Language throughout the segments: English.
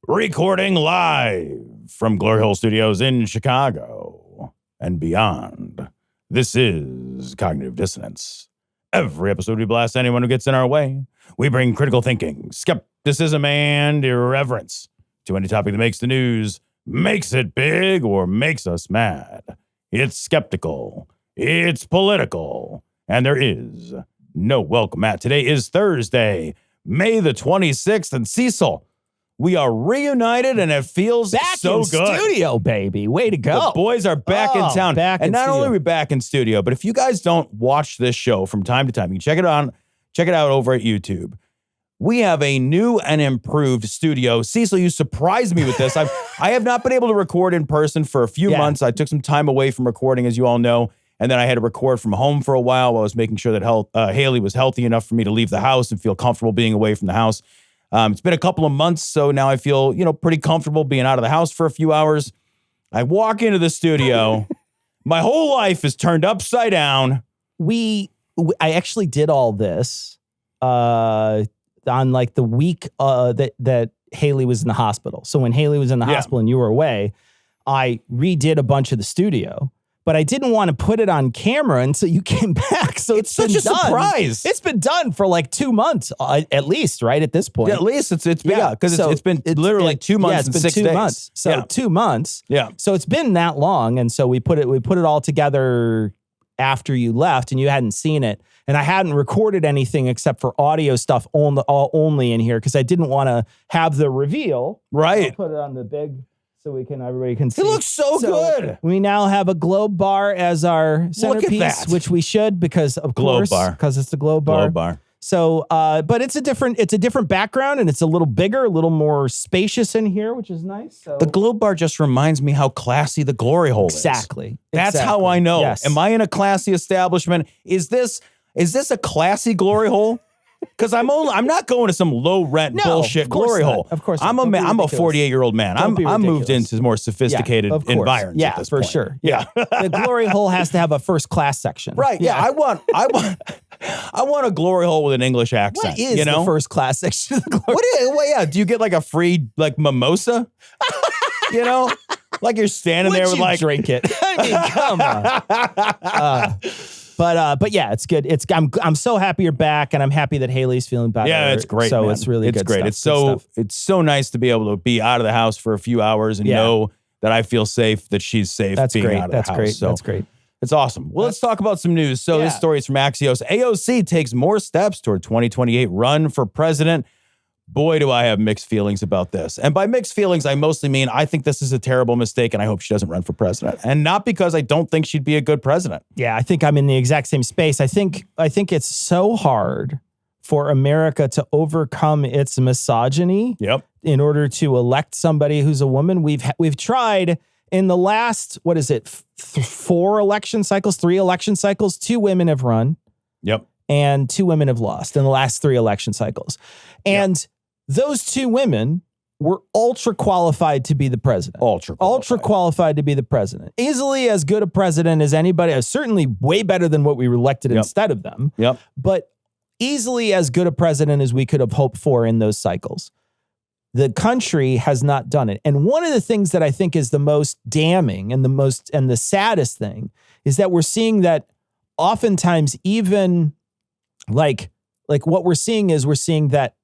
Recording live from Glory Hole Studios in Chicago and beyond. This is Cognitive Dissonance. Every episode we blast anyone who gets in our way. We bring critical thinking, skepticism, and irreverence to any topic that makes the news, makes it big, or makes us mad. It's skeptical, it's political, and there is no welcome mat. Today is Thursday, May the 26th, and Cecil, we are reunited, and it feels back so in good. Studio, baby. Way to go. The boys are back in town. And not only are we back in studio, but if you guys don't watch this show from time to time, you can check it out over at YouTube. We have a new and improved studio. Cecil, you surprised me with this. I have not been able to record in person for a few months. I took some time away from recording, as you all know, and then I had to record from home for a while I was making sure that Haley was healthy enough for me to leave the house and feel comfortable being away from the house. It's been a couple of months, so now I feel, pretty comfortable being out of the house for a few hours. I walk into the studio. My whole life is turned upside down. I actually did all this on like the week that Haley was in the hospital. So when Haley was in the hospital and you were away, I redid a bunch of the studio. But I didn't want to put it on camera until you came back. So it's such a surprise. It's been done for like 2 months, at least, right? At this point. Yeah, at least it's been, because it's been literally like 2 months and 6 days. 2 months. So 2 months. Yeah. So it's been that long. And so we put it all together after you left and you hadn't seen it. And I hadn't recorded anything except for audio stuff only in here because I didn't want to have the reveal. Right. I'll put it on the big... So everybody can see. It looks so good. We now have a globe bar as our centerpiece, which we should because of course, because it's the globe bar. Globe bar. So, but it's a different background and it's a little bigger, a little more spacious in here, which is nice. So. The globe bar just reminds me how classy the Glory Hole is. Exactly. That's how I know. Yes. Am I in a classy establishment? Is this a classy Glory Hole? Because I'm not going to some low rent bullshit Glory Hole. Of course, I'm a 48-year-old man. I'm moved into more sophisticated environments. Yeah, for sure. Yeah, the Glory Hole has to have a first class section. Right. Yeah. I want a Glory Hole with an English accent. What is the first class section of the Glory Hole? Do you get like a free mimosa? Like you're standing there with like drink it. I mean, come on. But yeah, it's good. I'm so happy you're back, and I'm happy that Haley's feeling better. Yeah, it's great. So man. it's really it's good great. Stuff. It's so nice to be able to be out of the house for a few hours and know that I feel safe, that she's safe. That's being great. Out of the house. Great. So that's great. It's awesome. Well, let's talk about some news. So this story is from Axios. AOC takes more steps toward 2028 run for president. Boy, do I have mixed feelings about this. And by mixed feelings, I mostly mean I think this is a terrible mistake and I hope she doesn't run for president. And not because I don't think she'd be a good president. Yeah, I think I'm in the exact same space. I think it's so hard for America to overcome its misogyny in order to elect somebody who's a woman. We've tried in the last, 3 election cycles, 2 women have run. Yep. And 2 women have lost in the last 3 election cycles. And those 2 women were ultra qualified to be the president. Ultra qualified to be the president. Easily as good a president as anybody, certainly way better than what we were elected instead of them. Yep. But easily as good a president as we could have hoped for in those cycles. The country has not done it. And one of the things that I think is the most damning and the saddest thing is that we're seeing that oftentimes even like what we're seeing that,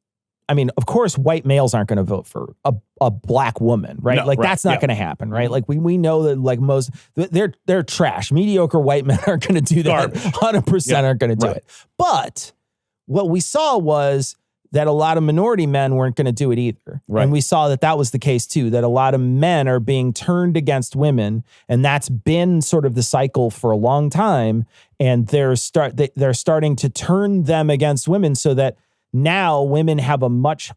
I mean, of course, white males aren't going to vote for a black woman, right? No, that's not going to happen, right? Like we know that like most, they're trash. Mediocre white men aren't going to do that. 100% aren't going to do it. But what we saw was that a lot of minority men weren't going to do it either. Right. And we saw that was the case too, that a lot of men are being turned against women. And that's been sort of the cycle for a long time. And they're starting to turn them against women so that now women have a much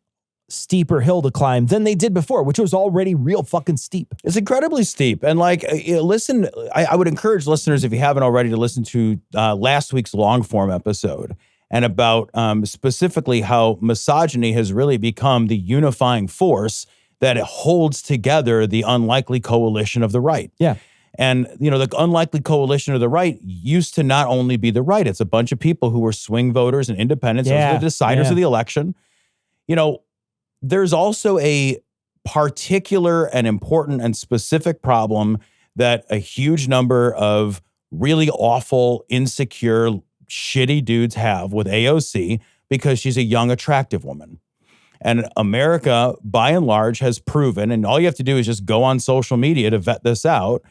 steeper hill to climb than they did before, which was already real fucking steep. It's incredibly steep. And listen, I would encourage listeners, if you haven't already, to listen to last week's long form episode and about specifically how misogyny has really become the unifying force that holds together the unlikely coalition of the right. Yeah. And, the unlikely coalition of the right used to not only be the right, it's a bunch of people who were swing voters and independents, those are the deciders of the election. There's also a particular and important and specific problem that a huge number of really awful, insecure, shitty dudes have with AOC because she's a young, attractive woman. And America, by and large, has proven, and all you have to do is just go on social media to vet this out,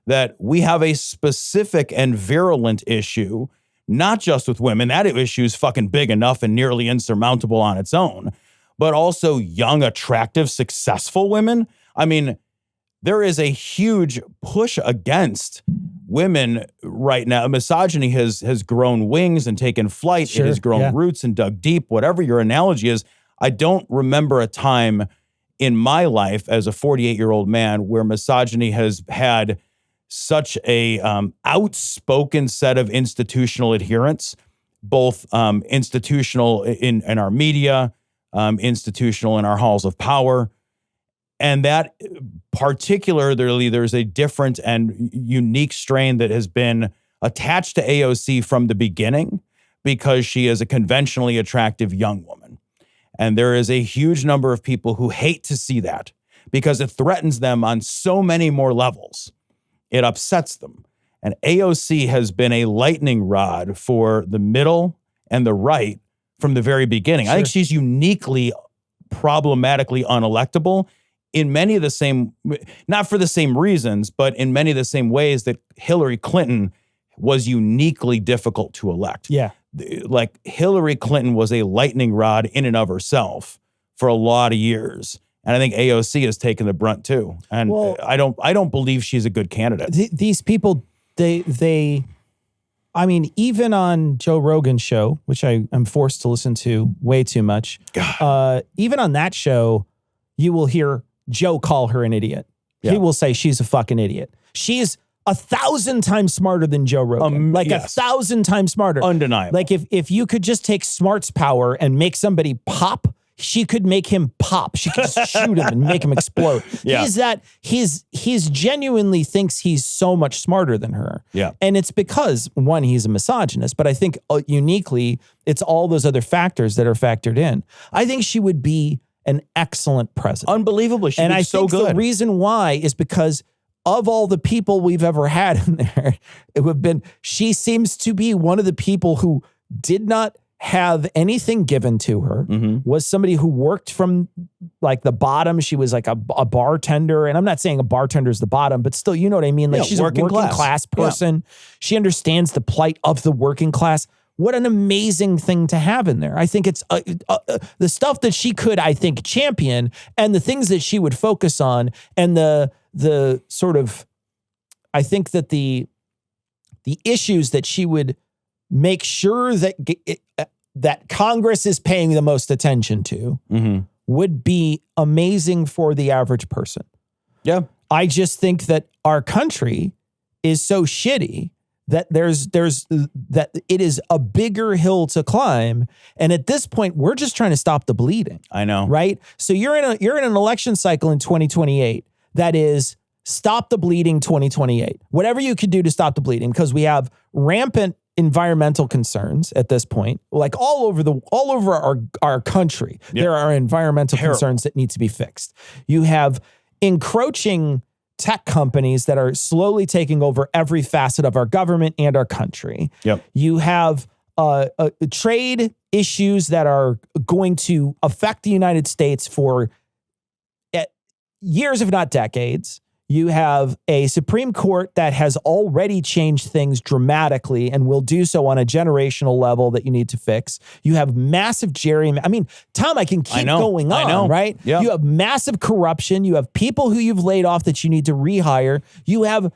that we have a specific and virulent issue, not just with women. That issue is fucking big enough and nearly insurmountable on its own, but also young, attractive, successful women. I mean, there is a huge push against women right now. Misogyny has grown wings and taken flight. Sure, it has grown roots and dug deep, whatever your analogy is. I don't remember a time in my life as a 48-year-old man where misogyny has had such a outspoken set of institutional adherents, both institutional in our media, institutional in our halls of power. And that particularly, there's a different and unique strain that has been attached to AOC from the beginning because she is a conventionally attractive young woman. And there is a huge number of people who hate to see that because it threatens them on so many more levels. It upsets them. And AOC has been a lightning rod for the middle and the right from the very beginning. Sure. I think she's uniquely problematically unelectable in many of the same, not for the same reasons, but in many of the same ways that Hillary Clinton was uniquely difficult to elect. Yeah. Like Hillary Clinton was a lightning rod in and of herself for a lot of years. And I think AOC has taken the brunt too. And I don't believe she's a good candidate. These people, I mean, even on Joe Rogan's show, which I am forced to listen to way too much. Even on that show, you will hear Joe call her an idiot. Yeah. He will say she's a fucking idiot. She's 1,000 times smarter than Joe Rogan. 1,000 times smarter. Undeniable. Like if you could just take smarts power and make somebody pop, she could make him pop. She could just shoot him and make him explode. Yeah. He's genuinely thinks he's so much smarter than her. Yeah. And it's because, one, he's a misogynist, but I think uniquely, it's all those other factors that are factored in. I think she would be an excellent president. Unbelievably. She'd be so good. The reason why is because of all the people we've ever had in there, she seems to be one of the people who did not have anything given to her, was somebody who worked from like the bottom. She was like a bartender. And I'm not saying a bartender is the bottom, but still, you know what I mean? Like she's a working class person. Yeah. She understands the plight of the working class. What an amazing thing to have in there. I think it's the stuff that she could, I think, champion and the things that she would focus on and the sort of, I think that the issues that she would make sure that Congress is paying the most attention to would be amazing for the average person. Yeah. I just think that our country is so shitty that that it is a bigger hill to climb. And at this point, we're just trying to stop the bleeding. I know. Right? So you're in an election cycle in 2028 that is stop the bleeding 2028. Whatever you could do to stop the bleeding, because we have rampant environmental concerns at this point, like all over our country. Yep. There are environmental concerns that need to be fixed. You have encroaching tech companies that are slowly taking over every facet of our government and our country. Yep. You have trade issues that are going to affect the United States for years, if not decades. You have a Supreme Court that has already changed things dramatically and will do so on a generational level that you need to fix. You have massive gerrymandering. I mean, Tom, I can keep going on, right? Yeah. You have massive corruption. You have people who you've laid off that you need to rehire. You have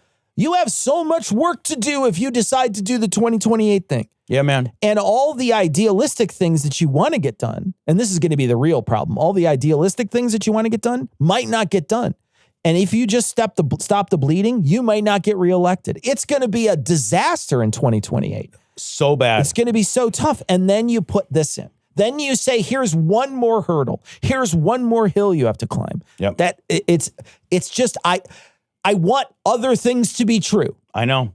so much work to do if you decide to do the 2028 thing. Yeah, man. And all the idealistic things that you want to get done, and this is going to be the real problem, all the idealistic things that you want to get done might not get done. And if you just stop the bleeding, you might not get reelected. It's going to be a disaster in 2028. So bad. It's going to be so tough. And then you put this in. Then you say, here's one more hurdle. Here's one more hill you have to climb. Yep. That it's just, I want other things to be true. I know.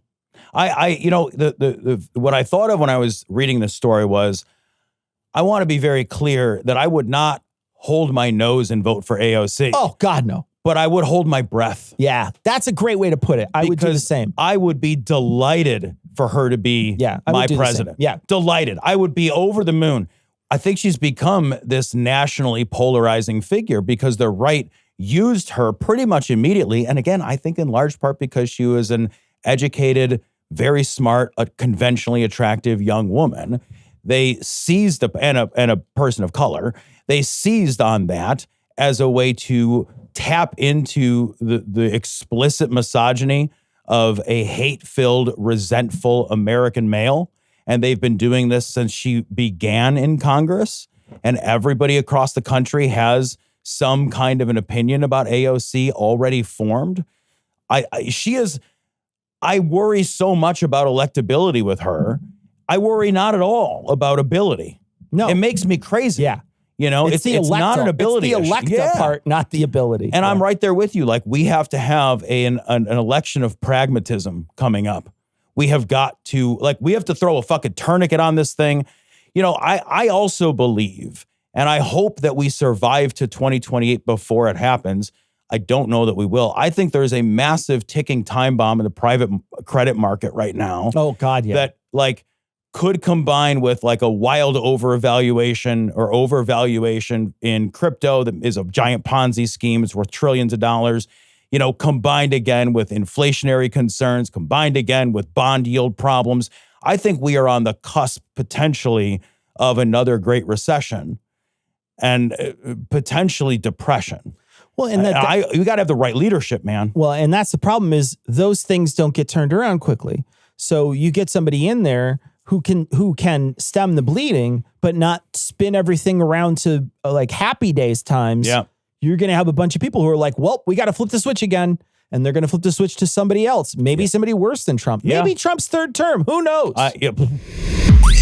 What I thought of when I was reading this story was, I want to be very clear that I would not hold my nose and vote for AOC. Oh, God, no. But I would hold my breath. Yeah, that's a great way to put it. I would do the same. I would be delighted for her to be my president. Yeah. Delighted. I would be over the moon. I think she's become this nationally polarizing figure because the right used her pretty much immediately. And again, I think in large part because she was an educated, very smart, conventionally attractive young woman. They seized, and a person of color, they seized on that as a way to tap into the explicit misogyny of a hate-filled, resentful American male. And they've been doing this since she began in Congress. And everybody across the country has some kind of an opinion about AOC already formed. I worry so much about electability with her. I worry not at all about ability. No. It makes me crazy. Yeah. You know, it's not an ability. It's the electa part, not the ability. And I'm right there with you. Like, we have to have an election of pragmatism coming up. We have got to, we have to throw a fucking tourniquet on this thing. You know, I also believe, and I hope that we survive to 2028 before it happens. I don't know that we will. I think there's a massive ticking time bomb in the private credit market right now. Oh, God, yeah. That, could combine with a wild overvaluation in crypto that is a giant Ponzi scheme. It's worth trillions of dollars, combined again with inflationary concerns, combined again with bond yield problems. I think we are on the cusp potentially of another great recession and potentially depression. Well, and you got to have the right leadership, man. Well, and that's the problem is those things don't get turned around quickly. So you get somebody in there who can stem the bleeding, but not spin everything around to happy days times. Yeah. You're going to have a bunch of people who are like, well, we got to flip the switch again. And they're going to flip the switch to somebody else. Maybe somebody worse than Trump. Yeah. Maybe Trump's third term. Who knows?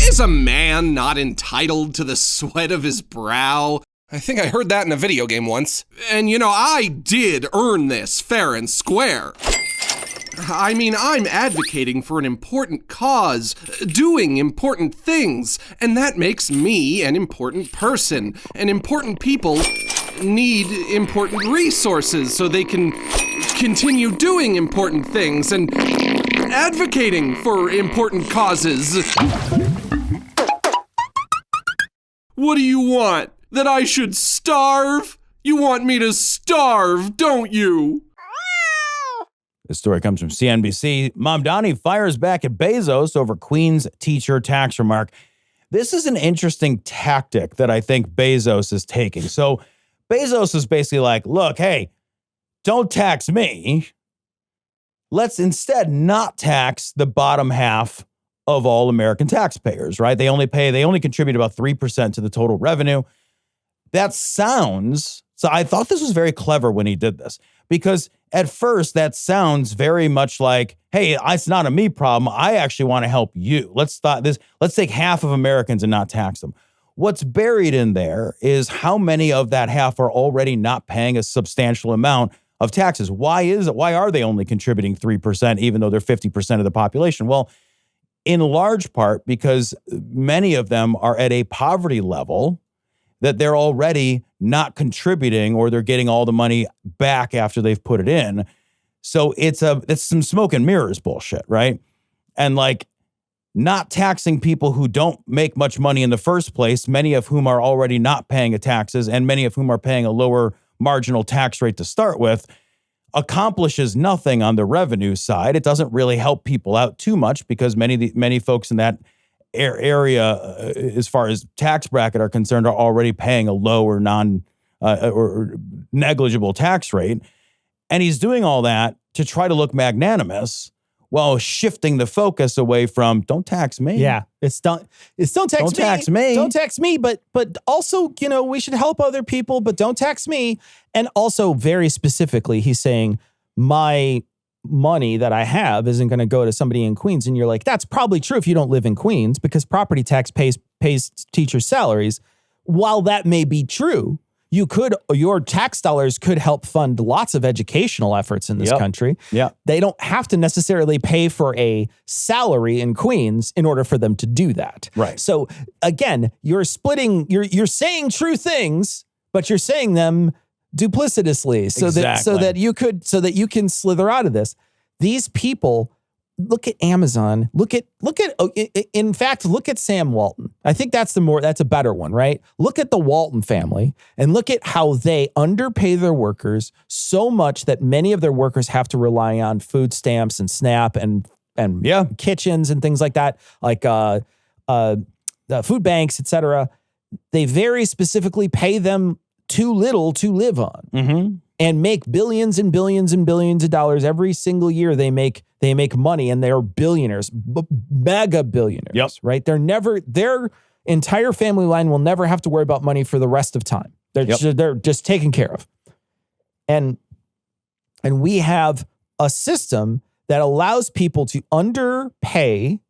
Is a man not entitled to the sweat of his brow? I think I heard that in a video game once. And I did earn this fair and square. I mean, I'm advocating for an important cause, doing important things, and that makes me an important person. And important people need important resources so they can continue doing important things and advocating for important causes. What do you want? That I should starve? You want me to starve, don't you? This story comes from CNBC. Mamdani fires back at Bezos over Queen's teacher tax remark. This is an interesting tactic that I think Bezos is taking. So Bezos is basically like, look, hey, don't tax me. Let's instead not tax the bottom half of all American taxpayers, right? They only contribute about 3% to the total revenue. So I thought this was very clever when he did this, because at first that sounds very much like, hey, it's not a me problem. I actually want to help you. Let's take half of Americans and not tax them. What's buried in there is how many of that half are already not paying a substantial amount of taxes. Why are they only contributing 3%, even though they're 50% of the population? Well, in large part because many of them are at a poverty level that they're already not contributing, or they're getting all the money back after they've put it in. So it's some smoke and mirrors bullshit, right? And not taxing people who don't make much money in the first place, many of whom are already not paying taxes and many of whom are paying a lower marginal tax rate to start with, accomplishes nothing on the revenue side. It doesn't really help people out too much because many folks in that area, as far as tax bracket are concerned, are already paying a low or or negligible tax rate. And he's doing all that to try to look magnanimous while shifting the focus away from don't tax me. Yeah, don't tax me. Don't tax me, but also, we should help other people, but don't tax me. And also, very specifically, he's saying my money that I have isn't going to go to somebody in Queens. And you're like, that's probably true if you don't live in Queens, because property tax pays teachers' salaries. While that may be true, your tax dollars could help fund lots of educational efforts in this country. Yeah. They don't have to necessarily pay for a salary in Queens in order for them to do that. Right. So again, you're saying true things, but you're saying them duplicitously so that you can slither out of this. These people, look at Amazon, in fact, look at Sam Walton. I think that's a better one, right? Look at the Walton family and look at how they underpay their workers so much that many of their workers have to rely on food stamps and SNAP and kitchens and things like that, like the food banks, etc. They very specifically pay them too little to live on and make billions and billions and billions of dollars every single year. They make money and they're billionaires, mega billionaires, right? Their entire family line will never have to worry about money for the rest of time. They're just taken care of. And we have a system that allows people to underpay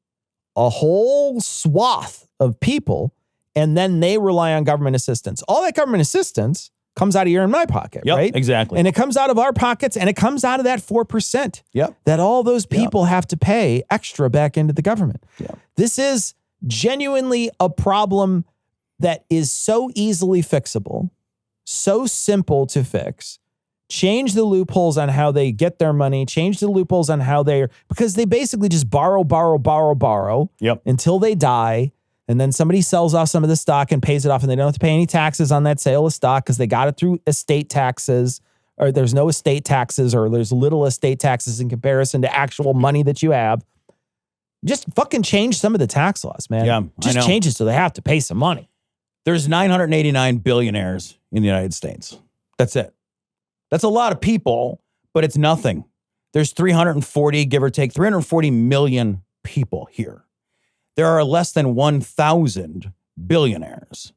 a whole swath of people, and then they rely on government assistance. All that government assistance comes out of your and my pocket, right? Exactly. And it comes out of our pockets, and it comes out of that 4% that all those people have to pay extra back into the government. This is genuinely a problem that is so easily fixable, so simple to fix. Change the loopholes on how they get their money, change the loopholes on how because they basically just borrow until they die. And then somebody sells off some of the stock and pays it off, and they don't have to pay any taxes on that sale of stock because they got it through estate taxes, or there's no estate taxes, or there's little estate taxes in comparison to actual money that you have. Just fucking change some of the tax laws, man. Yeah, just change it so they have to pay some money. There's 989 billionaires in the United States. That's it. That's a lot of people, but it's nothing. There's 340, give or take, 340 million people here. There are less than 1,000 billionaires.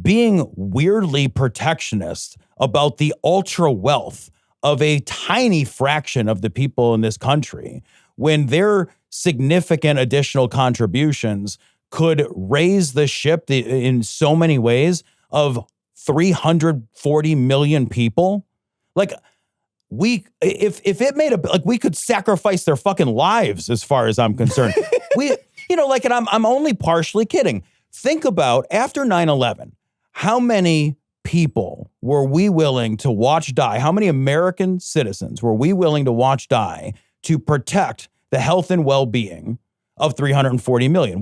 Being weirdly protectionist about the ultra wealth of a tiny fraction of the people in this country, when their significant additional contributions could raise the ship in so many ways of 340 million people. Like, if it made we could sacrifice their fucking lives as far as I'm concerned. And I'm only partially kidding. Think about after 9/11, how many people were we willing to watch die? How many American citizens were we willing to watch die to protect the health and well-being of 340 million?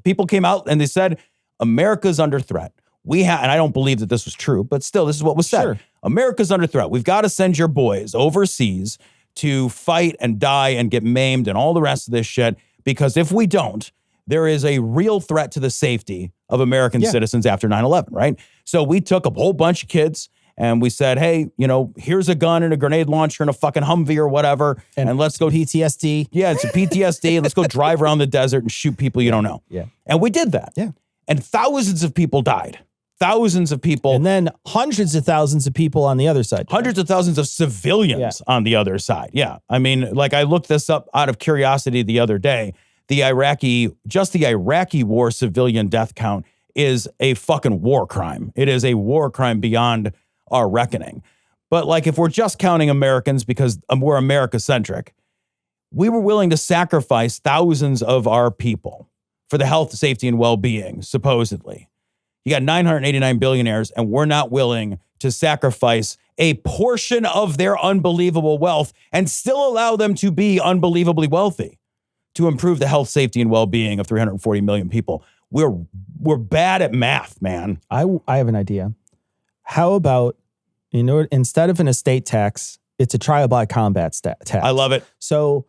People came out and they said, America's under threat. And I don't believe that this was true, but still, this is what was said. Sure. America's under threat. We've got to send your boys overseas to fight and die and get maimed and all the rest of this shit, because if we don't, there is a real threat to the safety of American citizens after 9/11, right? So we took a whole bunch of kids and we said, hey, here's a gun and a grenade launcher and a fucking Humvee or whatever, and let's go PTSD. Yeah, it's a PTSD. And let's go drive around the desert and shoot people you don't know. Yeah. And we did that. Yeah. And thousands of people died. Thousands of people. And then hundreds of thousands of people on the other side. Hundreds of thousands of civilians on the other side. Yeah. I mean, I looked this up out of curiosity the other day. The Iraqi war civilian death count is a fucking war crime. It is a war crime beyond our reckoning. But if we're just counting Americans because we're America-centric, we were willing to sacrifice thousands of our people for the health, safety, and well-being, supposedly. You got 989 billionaires, and we're not willing to sacrifice a portion of their unbelievable wealth and still allow them to be unbelievably wealthy to improve the health, safety, and well-being of 340 million people. We're bad at math, man. I have an idea. How about, instead of an estate tax, it's a trial by combat tax. I love it. So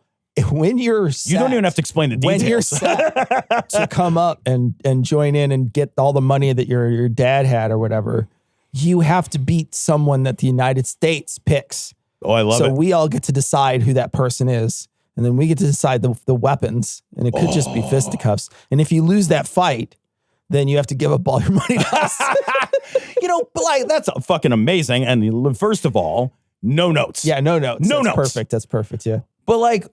when you're set, you don't even have to explain the details. When you're set to come up and join in and get all the money that your dad had or whatever, you have to beat someone that the United States picks. Oh, I love it. So we all get to decide who that person is. And then we get to decide the weapons. And it could just be fisticuffs. And if you lose that fight, then you have to give up all your money to us. That's fucking amazing. And first of all, no notes. Yeah, no notes. No That's notes. Perfect. That's perfect, yeah. But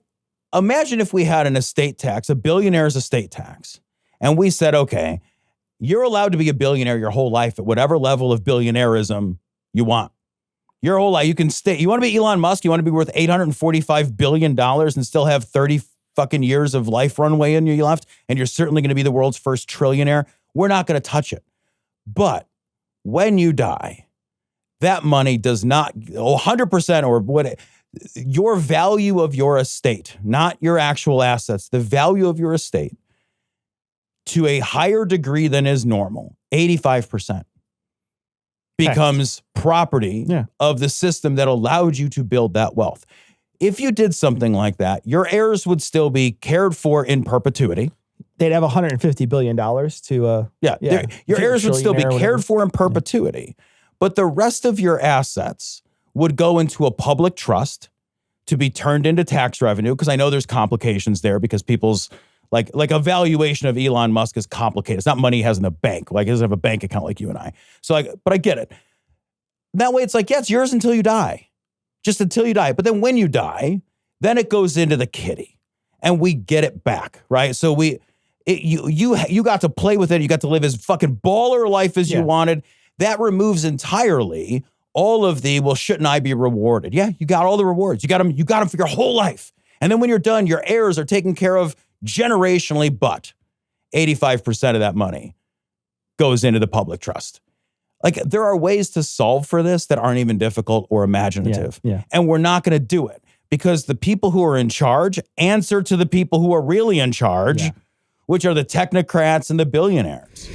imagine if we had an estate tax, a billionaire's estate tax, and we said, okay, you're allowed to be a billionaire your whole life at whatever level of billionaireism you want. Your whole life, you can stay. You want to be Elon Musk, you want to be worth $845 billion and still have 30 fucking years of life runway in you left, and you're certainly going to be the world's first trillionaire. We're not going to touch it. But when you die, that money does not 100% or what your value of your estate, not your actual assets, the value of your estate to a higher degree than is normal, 85%. becomes property of the system that allowed you to build that wealth. If you did something like that, your heirs would still be cared for in perpetuity. They'd have $150 billion to... your heirs would still be cared for in perpetuity. But the rest of your assets would go into a public trust to be turned into tax revenue, because I know there's complications there because people's... Like a valuation of Elon Musk is complicated. It's not money he has in the bank. Like he doesn't have a bank account like you and I. So but I get it. That way it's like, yeah, it's yours until you die. Just until you die. But then when you die, then it goes into the kitty and we get it back, right? So you got to play with it. You got to live as fucking baller life as you wanted. That removes entirely all of the, well, shouldn't I be rewarded? Yeah, you got all the rewards. You got them for your whole life. And then when you're done, your heirs are taken care of generationally, but 85% of that money goes into the public trust. Like, there are ways to solve for this that aren't even difficult or imaginative. And we're not going to do it because the people who are in charge answer to the people who are really in charge, which are the technocrats and the billionaires.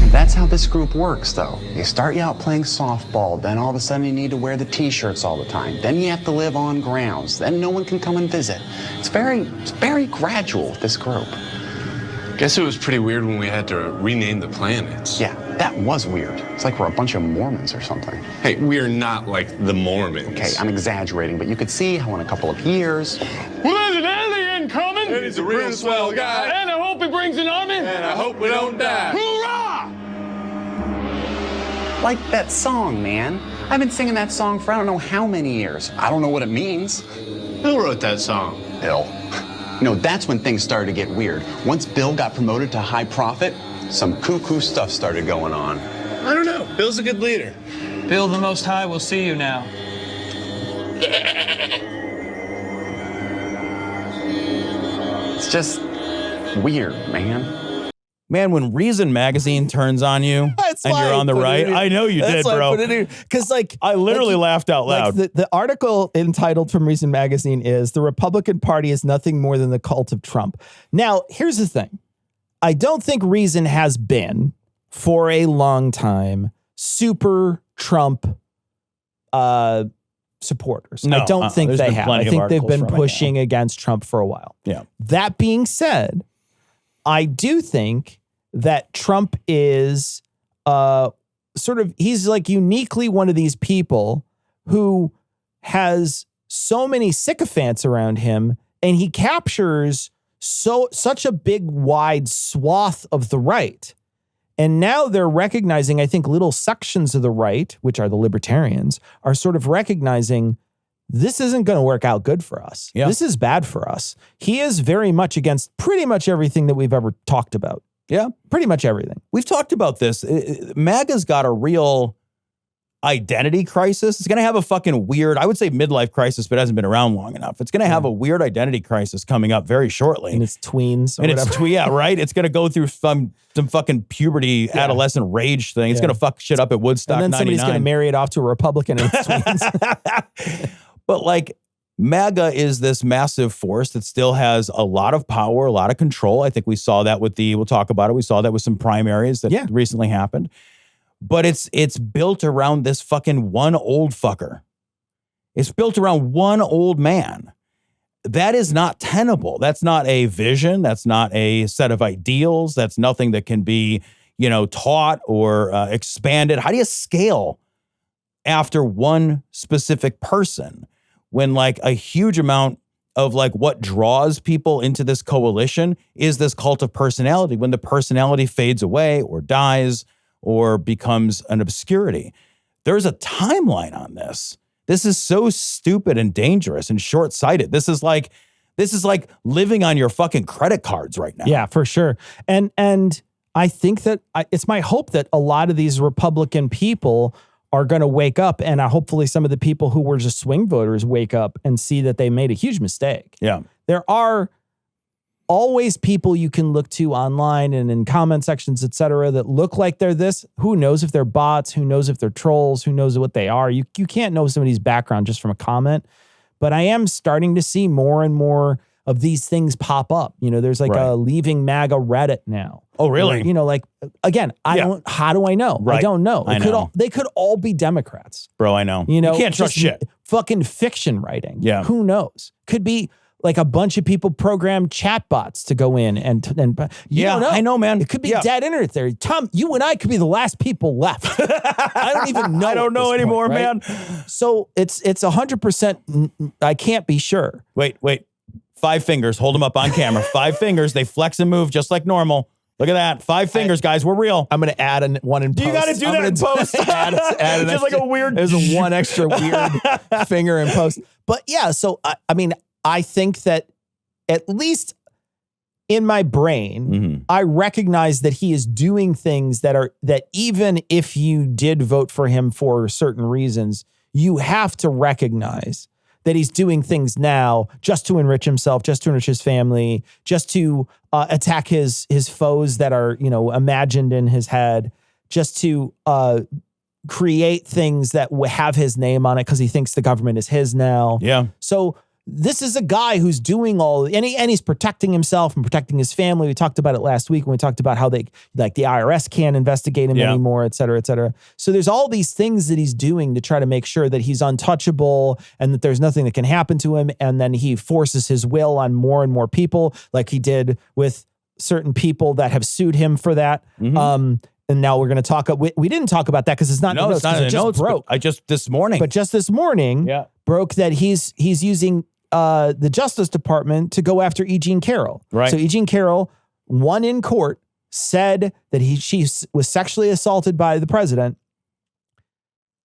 And that's how this group works, though. They start you out playing softball, then all of a sudden you need to wear the t-shirts all the time. Then you have to live on grounds. Then no one can come and visit. It's very gradual with this group. Guess it was pretty weird when we had to rename the planets. Yeah, that was weird. It's like we're a bunch of Mormons or something. Hey, we're not like the Mormons. Okay, I'm exaggerating, but you could see how in a couple of years... Well, there's an alien coming! And he's a real swell guy. And I hope he brings an army! And I hope we don't die. Hoorah! Like that song, man. I've been singing that song for I don't know how many years. I don't know what it means. Who wrote that song? Bill. That's when things started to get weird. Once Bill got promoted to high profit, some cuckoo stuff started going on. I don't know. Bill's a good leader. Bill the Most High will see you now. It's just weird, man. Man, when Reason Magazine turns on you and you're on the right, I know you did, bro. Because I literally laughed out loud. Like the article entitled from Reason Magazine is "The Republican Party is nothing more than the cult of Trump." Now, here's the thing. I don't think Reason has been, for a long time, super Trump supporters. No, I don't think they have. I think they've been pushing it, against Trump for a while. Yeah. That being said, I do think that Trump is he's like uniquely one of these people who has so many sycophants around him, and he captures such a big, wide swath of the right. And now they're recognizing, I think, little sections of the right, which are the libertarians, are sort of recognizing this isn't going to work out good for us. Yeah. This is bad for us. He is very much against pretty much everything that we've ever talked about. Yeah. Pretty much everything. We've talked about this. MAGA's got a real identity crisis. It's going to have a fucking weird, I would say midlife crisis, but it hasn't been around long enough. It's going to have a weird identity crisis coming up very shortly. And it's tweens. Right? It's going to go through some fucking puberty, adolescent rage thing. It's going to fuck shit up at Woodstock 99. And then somebody's going to marry it off to a Republican and it's tweens. But like, MAGA is this massive force that still has a lot of power, a lot of control. I think we saw that we'll talk about it. We saw that with some primaries that recently happened. But it's built around this fucking one old fucker. It's built around one old man. That is not tenable. That's not a vision. That's not a set of ideals. That's nothing that can be, taught or expanded. How do you scale after one specific person when like a huge amount of like what draws people into this coalition is this cult of personality? When the personality fades away or dies or becomes an obscurity, there's a timeline on this. This is so stupid and dangerous and short-sighted. This is like living on your fucking credit cards right now. Yeah, for sure. And I think that it's my hope that a lot of these Republican people are going to wake up, and hopefully some of the people who were just swing voters wake up and see that they made a huge mistake. Yeah. There are always people you can look to online and in comment sections, et cetera, that look like they're this. Who knows if they're bots? Who knows if they're trolls? Who knows what they are? You can't know somebody's background just from a comment. But I am starting to see more and more of these things pop up. You know, there's like a Leaving MAGA Reddit now. Oh, really? Where, you know, like, again, how do I know? Right. I don't know. They could all be Democrats. Bro, I know. You know, you can't trust shit. Fucking fiction writing. Yeah. Who knows? Could be like a bunch of people programmed chatbots to go in and you don't know. I know, man. It could be dead internet theory. Tom, you and I could be the last people left. I don't even know. I don't know anymore, man. So it's 100%. I can't be sure. Wait. 5 fingers. Hold them up on camera. 5 fingers. They flex and move just like normal. Look at that. 5 fingers, guys. We're real. I'm going to add one in post. You got to do that in post. add an just extra, like a weird. There's a one extra weird finger in post. But yeah, so I mean, I think that at least in my brain, I recognize that he is doing things that even if you did vote for him for certain reasons, you have to recognize that he's doing things now just to enrich himself, just to enrich his family, just to attack his foes that are, you know, imagined in his head, just to create things that have his name on it because he thinks the government is his now. Yeah. So this is a guy who's doing and he's protecting himself and protecting his family. We talked about it last week when we talked about how the IRS can't investigate him anymore, et cetera, et cetera. So there's all these things that he's doing to try to make sure that he's untouchable and that there's nothing that can happen to him. And then he forces his will on more and more people, like he did with certain people that have sued him for that. And now we're going to talk. We didn't talk about that because it's not. No, it's not in the notes. Broke. This morning. But just this morning, broke that he's using the Justice Department to go after E. Jean Carroll. Right. So E. Jean Carroll won in court, said that she was sexually assaulted by the president.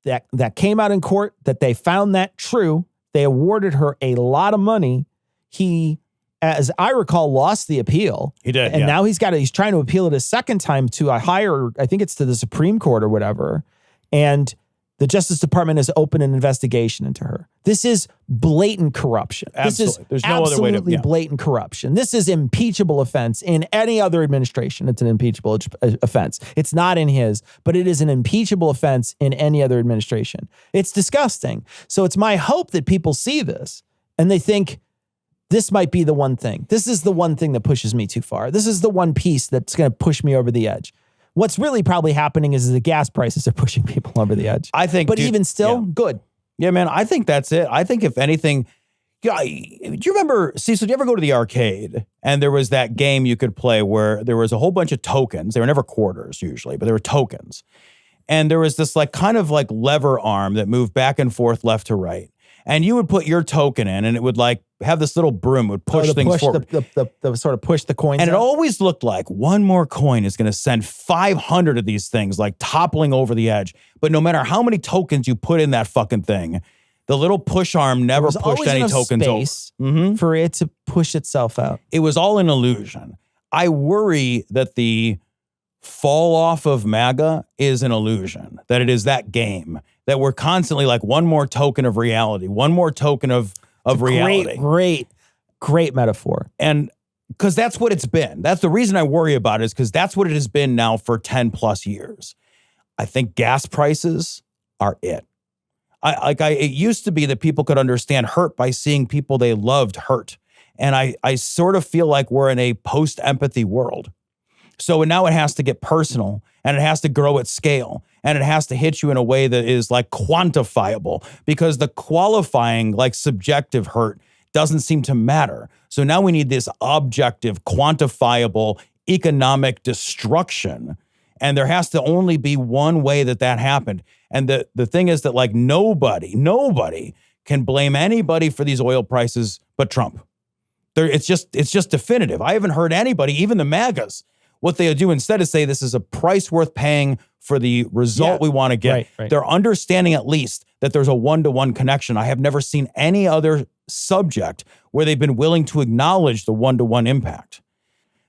That came out in court, that they found that true. They awarded her a lot of money. He, as I recall, lost the appeal. He did. And now he's trying to appeal it a second time to a higher, I think it's to the Supreme Court or whatever. And the Justice Department has opened an investigation into her. This is blatant corruption. Absolutely. This is absolutely blatant corruption. This is impeachable offense in any other administration. It's an impeachable offense. It's not in his, but it is an impeachable offense in any other administration. It's disgusting. So it's my hope that people see this and they think, this might be the one thing. This is the one thing that pushes me too far. This is the one piece that's going to push me over the edge. What's really probably happening is the gas prices are pushing people over the edge. I think, but even still, good. Yeah, man. I think that's it. I think if anything, do you remember, Cecil, did you ever go to the arcade and there was that game you could play where there was a whole bunch of tokens? They were never quarters usually, but they were tokens. And there was this kind of lever arm that moved back and forth left to right. And you would put your token in and it would have this little broom, would push things forward. The sort of push the coins. And it always looked like one more coin is going to send 500 of these things toppling over the edge. But no matter how many tokens you put in that fucking thing, the little push arm never pushed any tokens over. For it to push itself out. It was all an illusion. I worry that the fall off of MAGA is an illusion, that it is that game, that we're constantly one more token of reality, one more token of reality. Great metaphor. And because that's what it's been. That's the reason I worry about it, is because that's what it has been now for 10 plus years. I think gas prices are it. It used to be that people could understand hurt by seeing people they loved hurt. And I sort of feel like we're in a post-empathy world. So now it has to get personal and it has to grow at scale and it has to hit you in a way that is quantifiable, because the qualifying subjective hurt doesn't seem to matter. So now we need this objective, quantifiable economic destruction. And there has to only be one way that happened. And the thing is that nobody can blame anybody for these oil prices but Trump. It's just definitive. I haven't heard anybody, even the MAGAs. What they do instead is say this is a price worth paying for the result we want to get. Right. They're understanding at least that there's a one-to-one connection. I have never seen any other subject where they've been willing to acknowledge the one-to-one impact.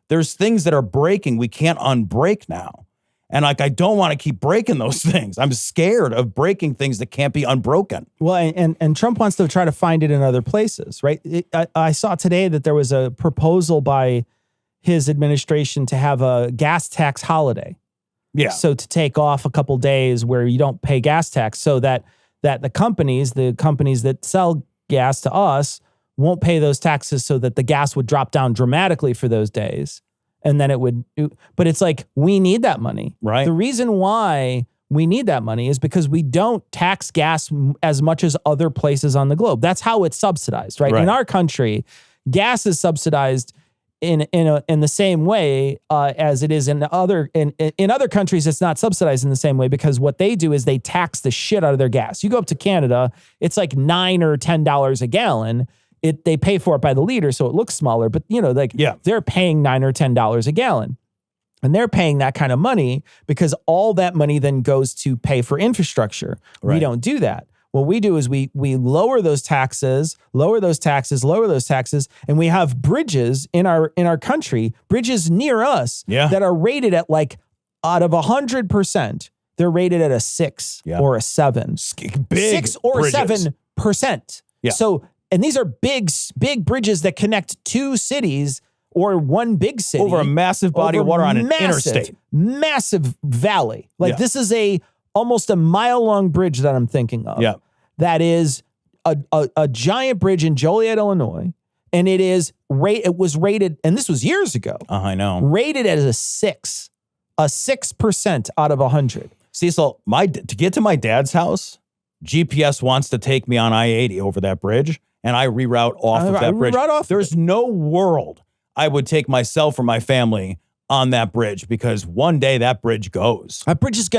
There's things that are breaking we can't unbreak now. And like, I don't want to keep breaking those things. I'm scared of breaking things that can't be unbroken. Well, and Trump wants to try to find it in other places, right? I saw today that there was a proposal by his administration to have a gas tax holiday. Yeah. So to take off a couple days where you don't pay gas tax so that the companies that sell gas to us won't pay those taxes so that the gas would drop down dramatically for those days. And then but it's like, we need that money. Right. The reason why we need that money is because we don't tax gas as much as other places on the globe. That's how it's subsidized, right? In our country, gas is subsidized in the same way as it is in other countries. It's not subsidized in the same way because what they do is they tax the shit out of their gas. You go up to Canada, it's like $9 or $10 a gallon. They pay for it by the liter, so it looks smaller. But they're paying $9 or $10 a gallon, and they're paying that kind of money because all that money then goes to pay for infrastructure. Right. We don't do that. What we do is we lower those taxes, and we have bridges in our country, bridges near us that are rated at like out of 100%, they're rated at a 6 or a 7. Big 6 or bridges. 7%. Yeah. So, and these are big bridges that connect two cities or one big city. Over a massive body of water on an interstate. Massive valley. Like this is almost a mile-long bridge that I'm thinking of. Yeah. That is a giant bridge in Joliet, Illinois. And it was rated, and this was years ago. I know. Rated as a 6. A 6% out of 100. Cecil, to get to my dad's house, GPS wants to take me on I-80 over that bridge, and I reroute off of that bridge. There's no world I would take myself or my family on that bridge because one day that bridge goes. That bridge is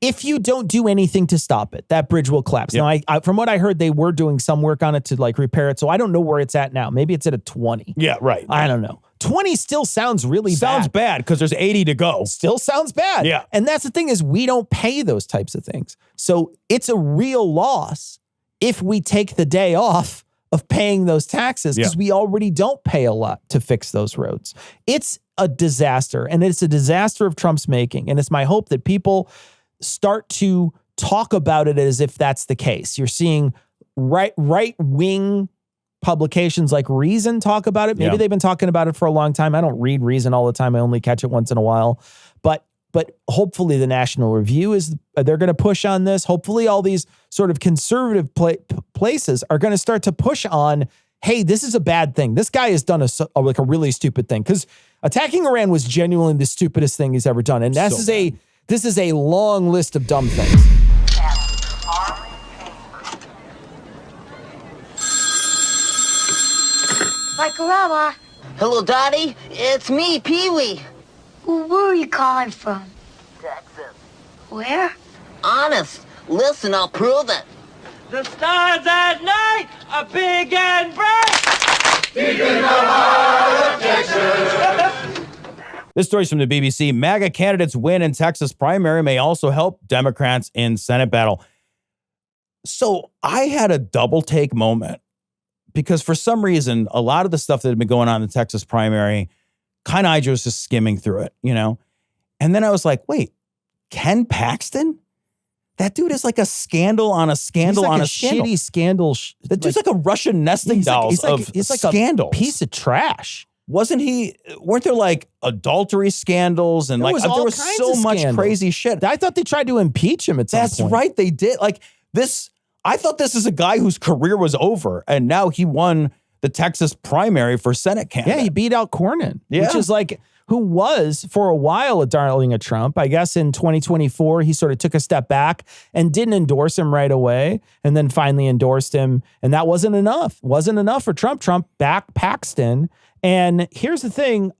if you don't do anything to stop it, that bridge will collapse. Yep. Now, from what I heard, they were doing some work on it to like repair it. So I don't know where it's at now. Maybe it's at a 20. Yeah, right. I don't know. 20 still sounds really bad. Sounds bad because there's 80 to go. Still sounds bad. Yeah. And that's the thing is we don't pay those types of things. So it's a real loss if we take the day off of paying those taxes because we already don't pay a lot to fix those roads. It's a disaster, and it's a disaster of Trump's making. And it's my hope that people start to talk about it as if that's the case. You're seeing right-wing publications like Reason talk about it. Maybe they've been talking about it for a long time. I don't read Reason all the time. I only catch it once in a while. But hopefully the National Review they're going to push on this. Hopefully all these sort of conservative places are going to start to push on, hey, this is a bad thing. This guy has done a really stupid thing because attacking Iran was genuinely the stupidest thing he's ever done. And this is a long list of dumb things. Like Grandma. Hello, Daddy. It's me, Pee-wee. Where are you calling from? Texas. Where? Honest. Listen, I'll prove it. The stars at night are big and bright. Deep in the heart of Texas. This story's from the BBC. MAGA candidates win in Texas primary may also help Democrats in Senate battle. So I had a double take moment because for some reason, a lot of the stuff that had been going on in the Texas primary, kind of I was just skimming through it, And then I was like, wait, Ken Paxton? That dude is like a scandal on a scandal on a scandal. Shitty scandal. That dude's like a Russian nesting doll of scandals. A piece of trash. Weren't there like adultery scandals and there was so much crazy shit. I thought they tried to impeach him at some point. That's right, they did. Like this, I thought this is a guy whose career was over and now he won the Texas primary for Senate candidate. Yeah, he beat out Cornyn, which is like, who was for a while a darling of Trump. I guess in 2024, he sort of took a step back and didn't endorse him right away and then finally endorsed him. And that wasn't enough. Wasn't enough for Trump. Trump backed Paxton. And here's the thing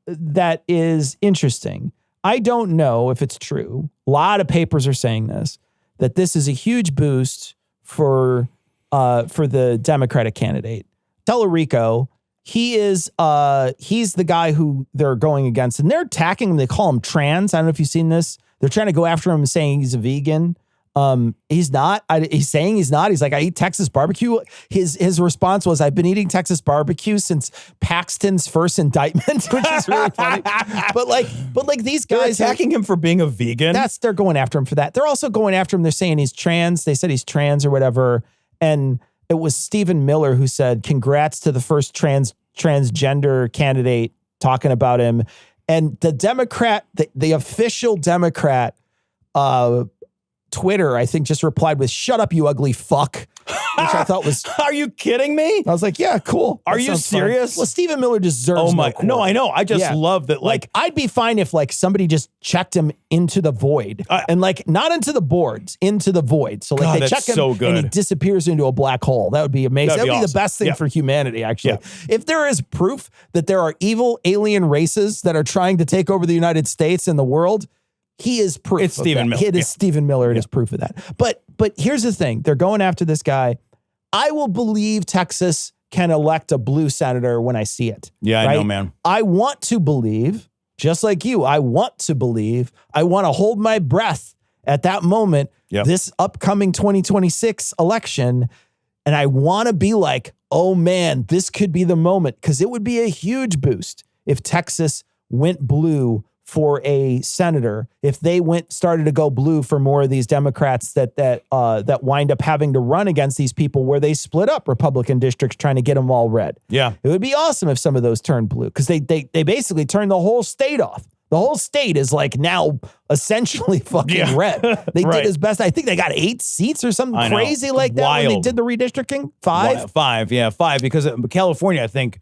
that is interesting. I don't know if it's true. A lot of papers are saying this, that this is a huge boost for the Democratic candidate. Tellerico, he's the guy who they're going against, and they're attacking him. They call him trans. I don't know if you've seen this. They're trying to go after him saying he's a vegan. He's not. He's saying he's not. He's like, I eat Texas barbecue. His response was, I've been eating Texas barbecue since Paxton's first indictment, which is really funny. But like these guys they're attacking him for being a vegan. They're going after him for that. They're also going after him. They're saying he's trans. They said he's trans or whatever. And it was Stephen Miller who said, congrats to the first transgender candidate, talking about him. And the Democrat, the official Democrat, Twitter, I think, just replied with, shut up, you ugly fuck, which I thought was... Are you kidding me? I was like, yeah, cool. Are you serious? Well, Stephen Miller deserves no, I know. I just love that. Like, I'd be fine if like somebody just checked him into the void and like not into the boards, into the void. So like God, they check him so good. and he disappears into a black hole. That would be amazing. That would be awesome. the best thing for humanity, actually. Yeah. If there is proof that there are evil alien races that are trying to take over the United States and the world, he is proof. It's Stephen Miller. It is Stephen Miller. It is proof of that. But here's the thing. They're going after this guy. I will believe Texas can elect a blue senator when I see it. Yeah, right? I know, man. I want to believe, just like you, I want to believe. I want to hold my breath at that moment, this upcoming 2026 election. And I want to be like, oh man, this could be the moment, because it would be a huge boost if Texas went blue for a senator, if they started to go blue for more of these Democrats that wind up having to run against these people where they split up Republican districts trying to get them all red. Yeah. It would be awesome if some of those turned blue, because they basically turned the whole state off. The whole state is like now essentially fucking red. They did as best. I think they got 8 seats or something crazy like that when they did the redistricting. 5? 5, because California, I think,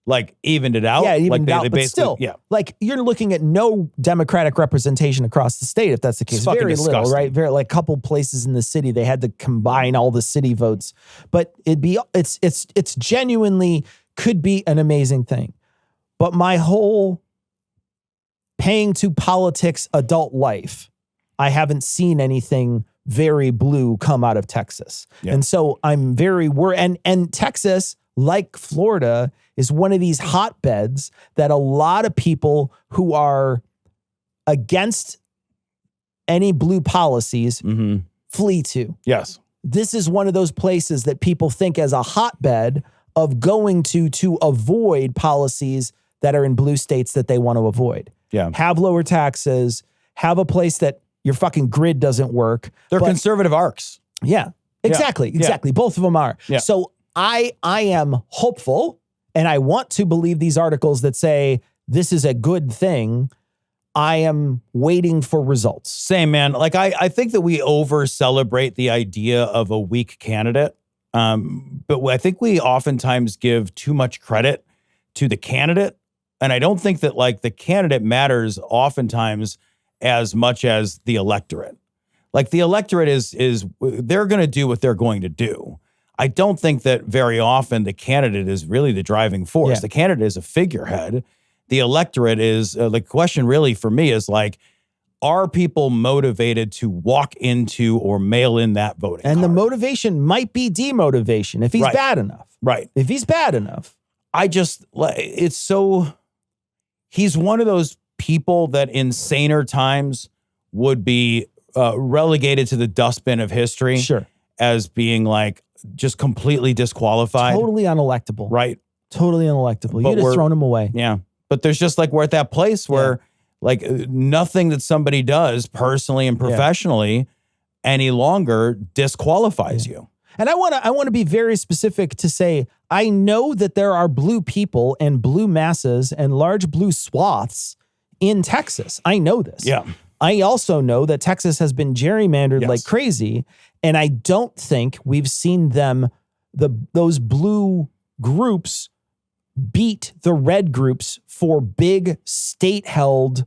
like evened it out. Yeah, it evened like out, but still, like you're looking at no Democratic representation across the state if that's the case. It's fucking very disgusting. little, right? Very like couple places in the city they had to combine all the city votes, but it's genuinely could be an amazing thing. But my whole paying to politics adult life, I haven't seen anything very blue come out of Texas, and so I'm very worried. And Texas, like Florida, is one of these hotbeds that a lot of people who are against any blue policies flee to. Yes. This is one of those places that people think as a hotbed of going to avoid policies that are in blue states that they want to avoid. Yeah. Have lower taxes, have a place that your fucking grid doesn't work. They're conservative arcs. Yeah, exactly. Both of them are. Yeah. So I am hopeful, and I want to believe these articles that say this is a good thing. I am waiting for results. Same, man. Like, I think that we over-celebrate the idea of a weak candidate. But I think we oftentimes give too much credit to the candidate. And I don't think that, like, the candidate matters oftentimes as much as the electorate. Like, the electorate is they're going to do what they're going to do. I don't think that very often the candidate is really the driving force. Yeah. The candidate is a figurehead. The electorate is, the question really for me is like, are people motivated to walk into or mail in that voting And card? the motivation might be demotivation if he's Right. bad enough. Right. If he's bad enough. It's so, he's one of those people that in saner times would be relegated to the dustbin of history. Sure. As being like just completely disqualified. Totally unelectable. Right. Totally unelectable. But You'd have we're- thrown him away. Yeah. But there's just like, we're at that place where like nothing that somebody does personally and professionally any longer disqualifies you. And I want to be very specific to say, I know that there are blue people and blue masses and large blue swaths in Texas. I know this. Yeah. I also know that Texas has been gerrymandered like crazy. And I don't think we've seen those blue groups beat the red groups for big state-held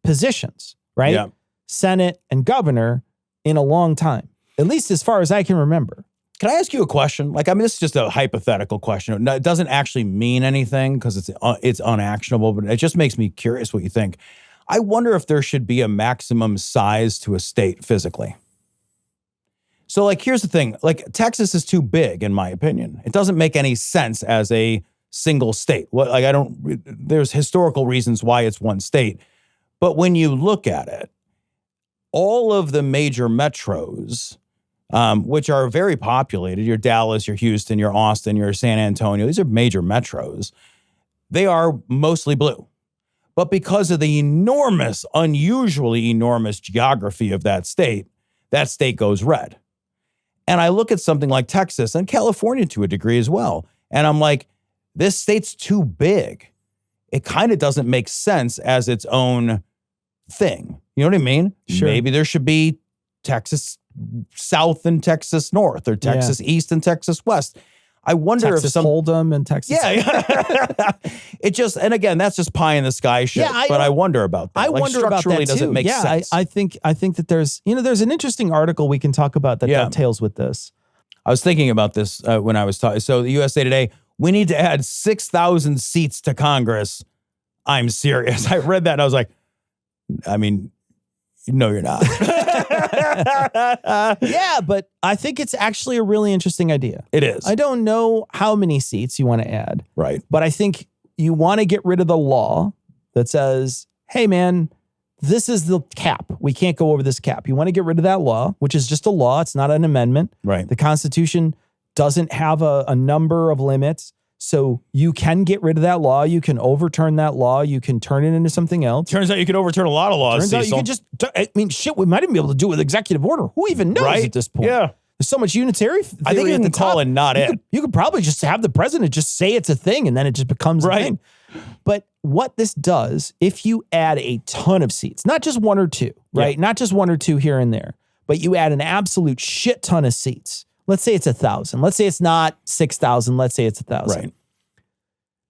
positions, right? Yeah. Senate and governor in a long time, at least as far as I can remember. Can I ask you a question? Like, I mean, this is just a hypothetical question. It doesn't actually mean anything because it's unactionable, but it just makes me curious what you think. I wonder if there should be a maximum size to a state physically. So, like, here's the thing. Like, Texas is too big, in my opinion. It doesn't make any sense as a single state. There's historical reasons why it's one state. But when you look at it, all of the major metros, which are very populated, your Dallas, your Houston, your Austin, your San Antonio, these are major metros, they are mostly blue. But because of the unusually enormous geography of that state goes red. And I look at something like Texas and California to a degree as well. And I'm like, this state's too big. It kind of doesn't make sense as its own thing. You know what I mean? Sure. Maybe there should be Texas South and Texas North, or Texas East and Texas West. I wonder Texas if Hold'em and Texas. Yeah. It just, and again, that's just pie in the sky shit. Yeah, but I wonder about that. I wonder about that too. Does it make sense? I think that there's an interesting article we can talk about that dovetails with this. I was thinking about this when I was talking. So the USA Today, we need to add 6,000 seats to Congress. I'm serious. I read that and I was like, I mean, no, you're not. Yeah, but I think it's actually a really interesting idea. It is. I don't know how many seats you want to add. Right. But I think you want to get rid of the law that says, hey, man, this is the cap. We can't go over this cap. You want to get rid of that law, which is just a law. It's not an amendment. Right. The Constitution doesn't have a number of limits. So you can get rid of that law. You can overturn that law. You can turn it into something else. Turns out you can overturn a lot of laws. Turns out you can just, I mean, shit, we might even be able to do it with executive order. Who even knows at this point? Yeah. There's so much unitary theory I think you can call it not it. You could probably just have the president just say it's a thing and then it just becomes a thing. But what this does, if you add a ton of seats, not just one or two, right? Yeah. Not just one or two here and there, but you add an absolute shit ton of seats. Let's say it's 1,000. Let's say it's not 6,000. Let's say it's 1,000. Right.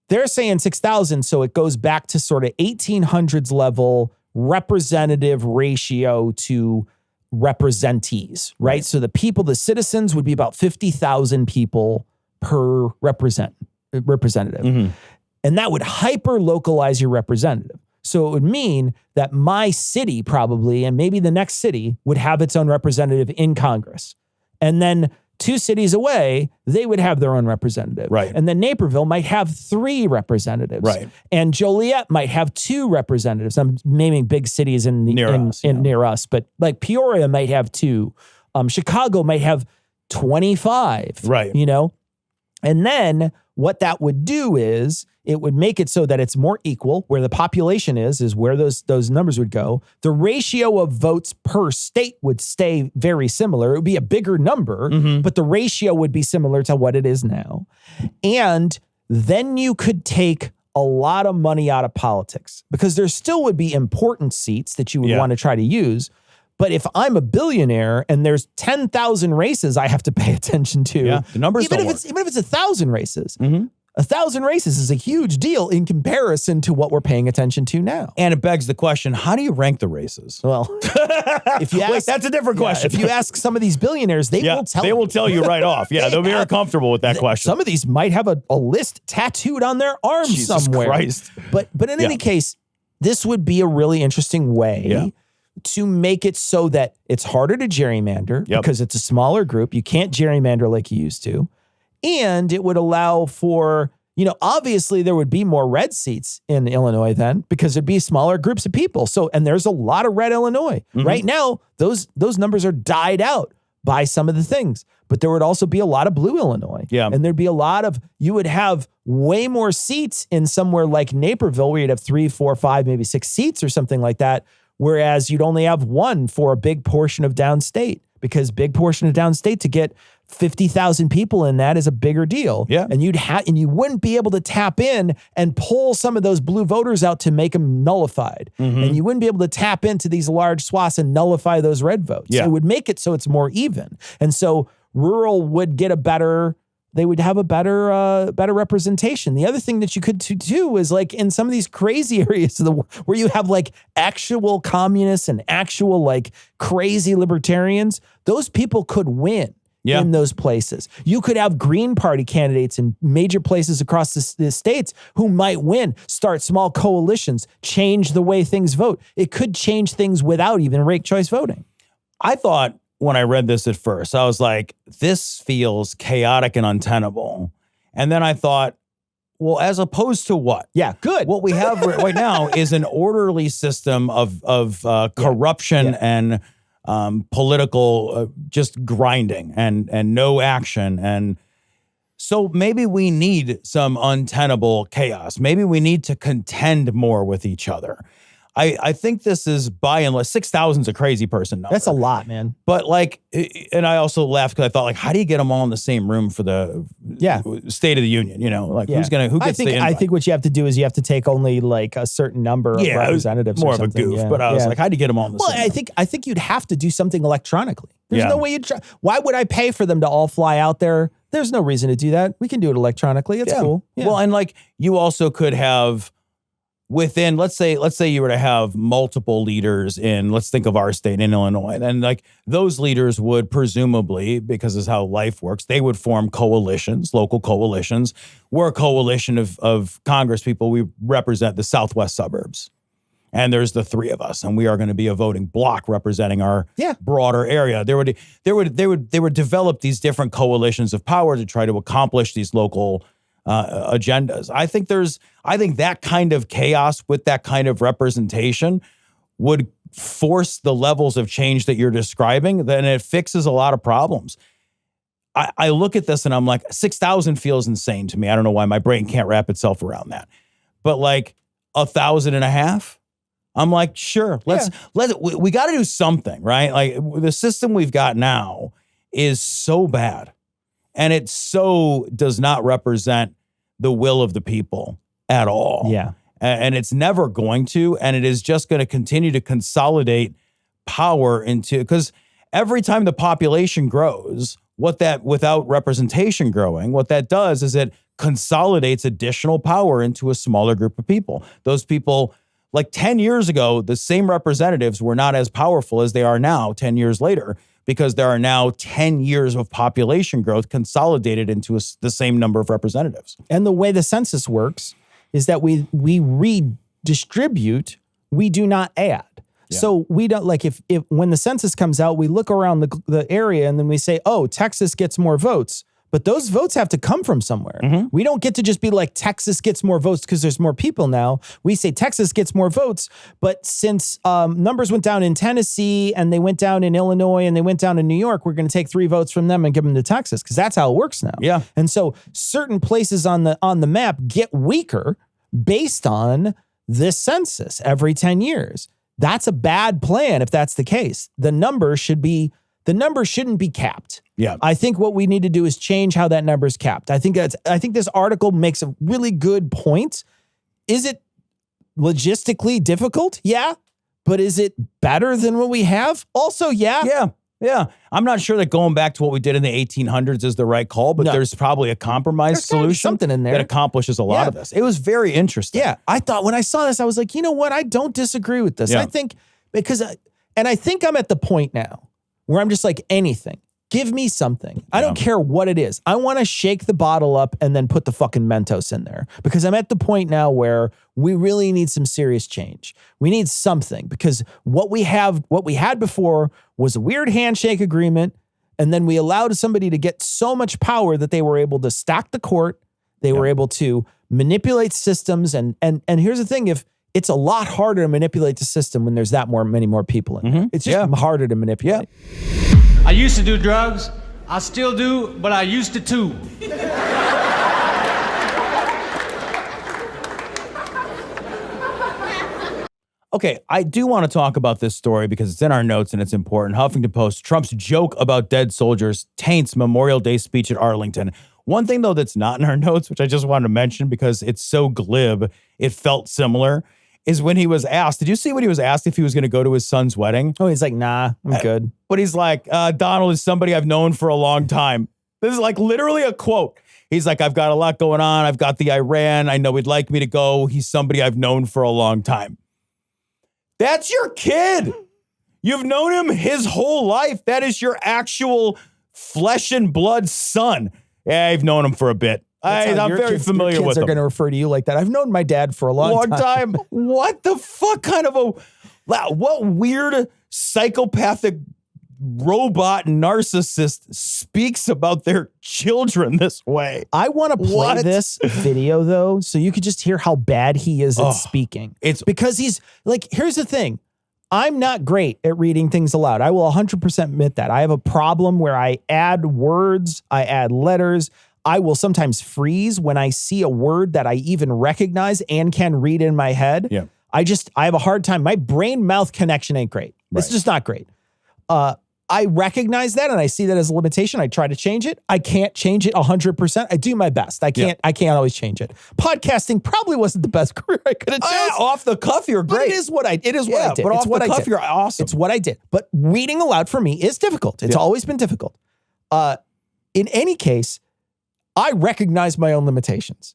They're saying 6,000, so it goes back to sort of 1800s level representative ratio to representees, right? So the people, the citizens would be about 50,000 people per representative. Mm-hmm. And that would hyper localize your representative. So it would mean that my city probably, and maybe the next city, would have its own representative in Congress. And then 2 cities away, they would have their own representative. Right. And then Naperville might have 3 representatives. Right. And Joliet might have 2 representatives. I'm naming big cities near us, but like Peoria might have 2. Chicago might have 25. Right. You know? And then what that would do is it would make it so that it's more equal. Where the population is where those numbers would go. The ratio of votes per state would stay very similar. It would be a bigger number, but the ratio would be similar to what it is now. And then you could take a lot of money out of politics because there still would be important seats that you would want to try to use. But if I'm a billionaire and there's 10,000 races I have to pay attention to, the numbers even if it's 1,000 races, 1,000 races is a huge deal in comparison to what we're paying attention to now. And it begs the question, how do you rank the races? Well, if you ask, wait, that's a different question. If you ask some of these billionaires, they will tell you. They will tell you right off. Yeah, they'll be very comfortable with that question. Some of these might have a list tattooed on their arm somewhere. Christ. But in any case, this would be a really interesting way to make it so that it's harder to gerrymander because it's a smaller group. You can't gerrymander like you used to. And it would allow for, obviously there would be more red seats in Illinois then because there'd be smaller groups of people. So, and there's a lot of red Illinois. Right now, those numbers are died out by some of the things, but there would also be a lot of blue Illinois. Yeah. And there'd be you would have way more seats in somewhere like Naperville where you'd have 3, 4, 5, maybe 6 seats or something like that. Whereas you'd only have 1 for a big portion of downstate because big portion of downstate to get 50,000 people in that is a bigger deal. Yeah. And you wouldn't be able to tap in and pull some of those blue voters out to make them nullified. And you wouldn't be able to tap into these large swaths and nullify those red votes. Yeah. It would make it so it's more even. And so rural would get they would have a better representation. The other thing that you could do is like in some of these crazy areas where you have like actual communists and actual like crazy libertarians, those people could win in those places. You could have Green Party candidates in major places across the states who might win, start small coalitions, change the way things vote. It could change things without even ranked choice voting. I thought when I read this at first, I was like, this feels chaotic and untenable. And then I thought, Well, as opposed to what? Yeah, good. What we have right now is an orderly system of corruption and political just grinding and no action. And so maybe we need some untenable chaos. Maybe we need to contend more with each other. I think this is by and large, 6,000 is a crazy person number. That's a lot, man. But like, and I also laughed because I thought, like, how do you get them all in the same room for the State of the Union? You know, like who gets the invite? I think what you have to do is you have to take only like a certain number of representatives. More of a goof, but I was like, how do you get them all in the same room? I think you'd have to do something electronically. There's no way you'd try. Why would I pay for them to all fly out there? There's no reason to do that. We can do it electronically. It's cool. Yeah. Well, and like you also could have within, let's say you were to have multiple leaders in, let's think of our state in Illinois, and like those leaders would presumably, because this is how life works, they would form coalitions, local coalitions. We're a coalition of Congress people. We represent the southwest suburbs. And there's the three of us, and we are going to be a voting bloc representing our broader area. They would develop these different coalitions of power to try to accomplish these local agendas. I think that kind of chaos with that kind of representation would force the levels of change that you're describing. Then it fixes a lot of problems. I look at this and I'm like, 6,000 feels insane to me. I don't know why my brain can't wrap itself around that. But like 1,500. I'm like, sure, we got to do something, right? Like the system we've got now is so bad, and it so does not represent the will of the people at all. Yeah. And it's never going to, and it is just going to continue to consolidate power into, because every time the population grows, without representation growing, what that does is it consolidates additional power into a smaller group of people. Those people, like 10 years ago, the same representatives were not as powerful as they are now 10 years later, because there are now 10 years of population growth consolidated into the same number of representatives. And the way the census works is that we redistribute, we do not add. Yeah. So we don't, like if when the census comes out, we look around the area and then we say, oh, Texas gets more votes. But those votes have to come from somewhere. Mm-hmm. We don't get to just be like, Texas gets more votes because there's more people now. We say Texas gets more votes. But since numbers went down in Tennessee and they went down in Illinois and they went down in New York, we're going to take 3 votes from them and give them to Texas, because that's how it works now. Yeah. And so certain places on the map get weaker based on this census every 10 years. That's a bad plan if that's the case. The number shouldn't be capped. Yeah. I think what we need to do is change how that number is capped. I think this article makes a really good point. Is it logistically difficult? Yeah. But is it better than what we have? Also, yeah. Yeah. I'm not sure that going back to what we did in the 1800s is the right call, but there's probably a compromise solution something in there that accomplishes a lot of this. It was very interesting. Yeah. I thought when I saw this, I was like, you know what? I don't disagree with this. Yeah. I think I think I'm at the point now where I'm just like, anything. Give me something. I don't care what it is. I want to shake the bottle up and then put the fucking Mentos in there, because I'm at the point now where we really need some serious change. We need something, because what we had before was a weird handshake agreement. And then we allowed somebody to get so much power that they were able to stack the court. They were able to manipulate systems. And here's the thing, if it's a lot harder to manipulate the system when there's many more people in it. It's just harder to manipulate. Yeah. I used to do drugs. I still do, but I used to too. Okay, I do want to talk about this story because it's in our notes and it's important. Huffington Post, Trump's joke about dead soldiers taints Memorial Day speech at Arlington. One thing, though, that's not in our notes, which I just wanted to mention because it's so glib, it felt similar, is when he was asked, did you see when he was asked if he was going to go to his son's wedding? Oh, he's like, nah, I'm good. But he's like, Donald is somebody I've known for a long time. This is like literally a quote. He's like, I've got a lot going on. I've got the Iran. I know he'd like me to go. He's somebody I've known for a long time. That's your kid. You've known him his whole life. That is your actual flesh and blood son. Yeah, I've known him for a bit. I'm very familiar with him. Kids are going to refer to you like that. I've known my dad for a long time. What the fuck kind of what weird psychopathic robot narcissist speaks about their children this way. I want to play this video though, so you could just hear how bad he is at speaking. It's because he's like, here's the thing. I'm not great at reading things aloud. I will 100% admit that. I have a problem where I add words, I add letters. I will sometimes freeze when I see a word that I even recognize and can read in my head. Yeah. I have a hard time. My brain-mouth connection ain't great. Right. It's just not great. I recognize that and I see that as a limitation. I try to change it. I can't change it 100%. I do my best. I can't always change it. Podcasting probably wasn't the best career I could have chosen. Off the cuff, you're great. But it is what I did. But off the cuff, you're awesome. It's what I did. But reading aloud for me is difficult. It's always been difficult. In any case, I recognize my own limitations.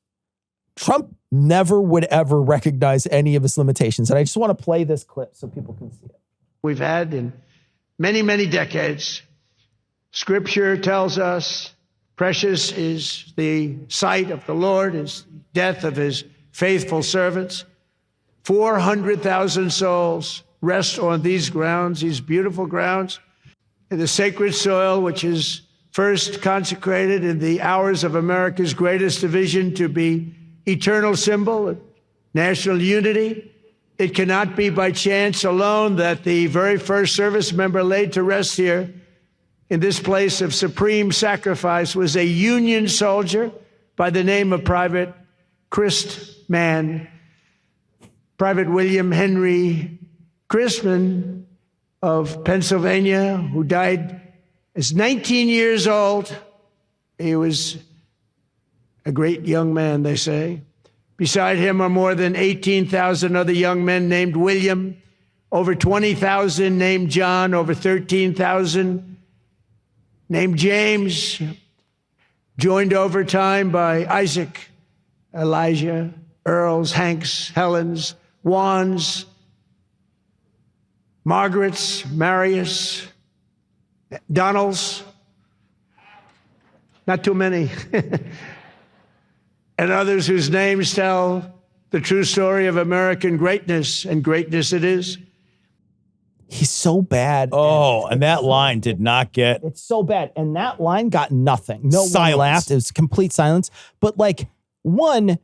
Trump never would ever recognize any of his limitations. And I just want to play this clip so people can see it. We've had in many, many decades, Scripture tells us precious is the sight of the Lord, is death of his faithful servants. 400,000 souls rest on these grounds, these beautiful grounds, in the sacred soil, which is first consecrated in the hours of America's greatest division to be eternal symbol of national unity. It cannot be by chance alone that the very first service member laid to rest here in this place of supreme sacrifice was a Union soldier by the name of Private Christman, Private William Henry Christman of Pennsylvania, who died as 19 years old. He was a great young man, they say. Beside him are more than 18,000 other young men named William, over 20,000 named John, over 13,000 named James, joined over time by Isaac, Elijah, Earls, Hanks, Helens, Wands, Margarets, Marius, Donalds, not too many, and others whose names tell the true story of American greatness, and greatness it is. He's so bad. Oh, and that line did not get... It's so bad. And that line got nothing. No silence. One laughed. It was complete silence. But like, one,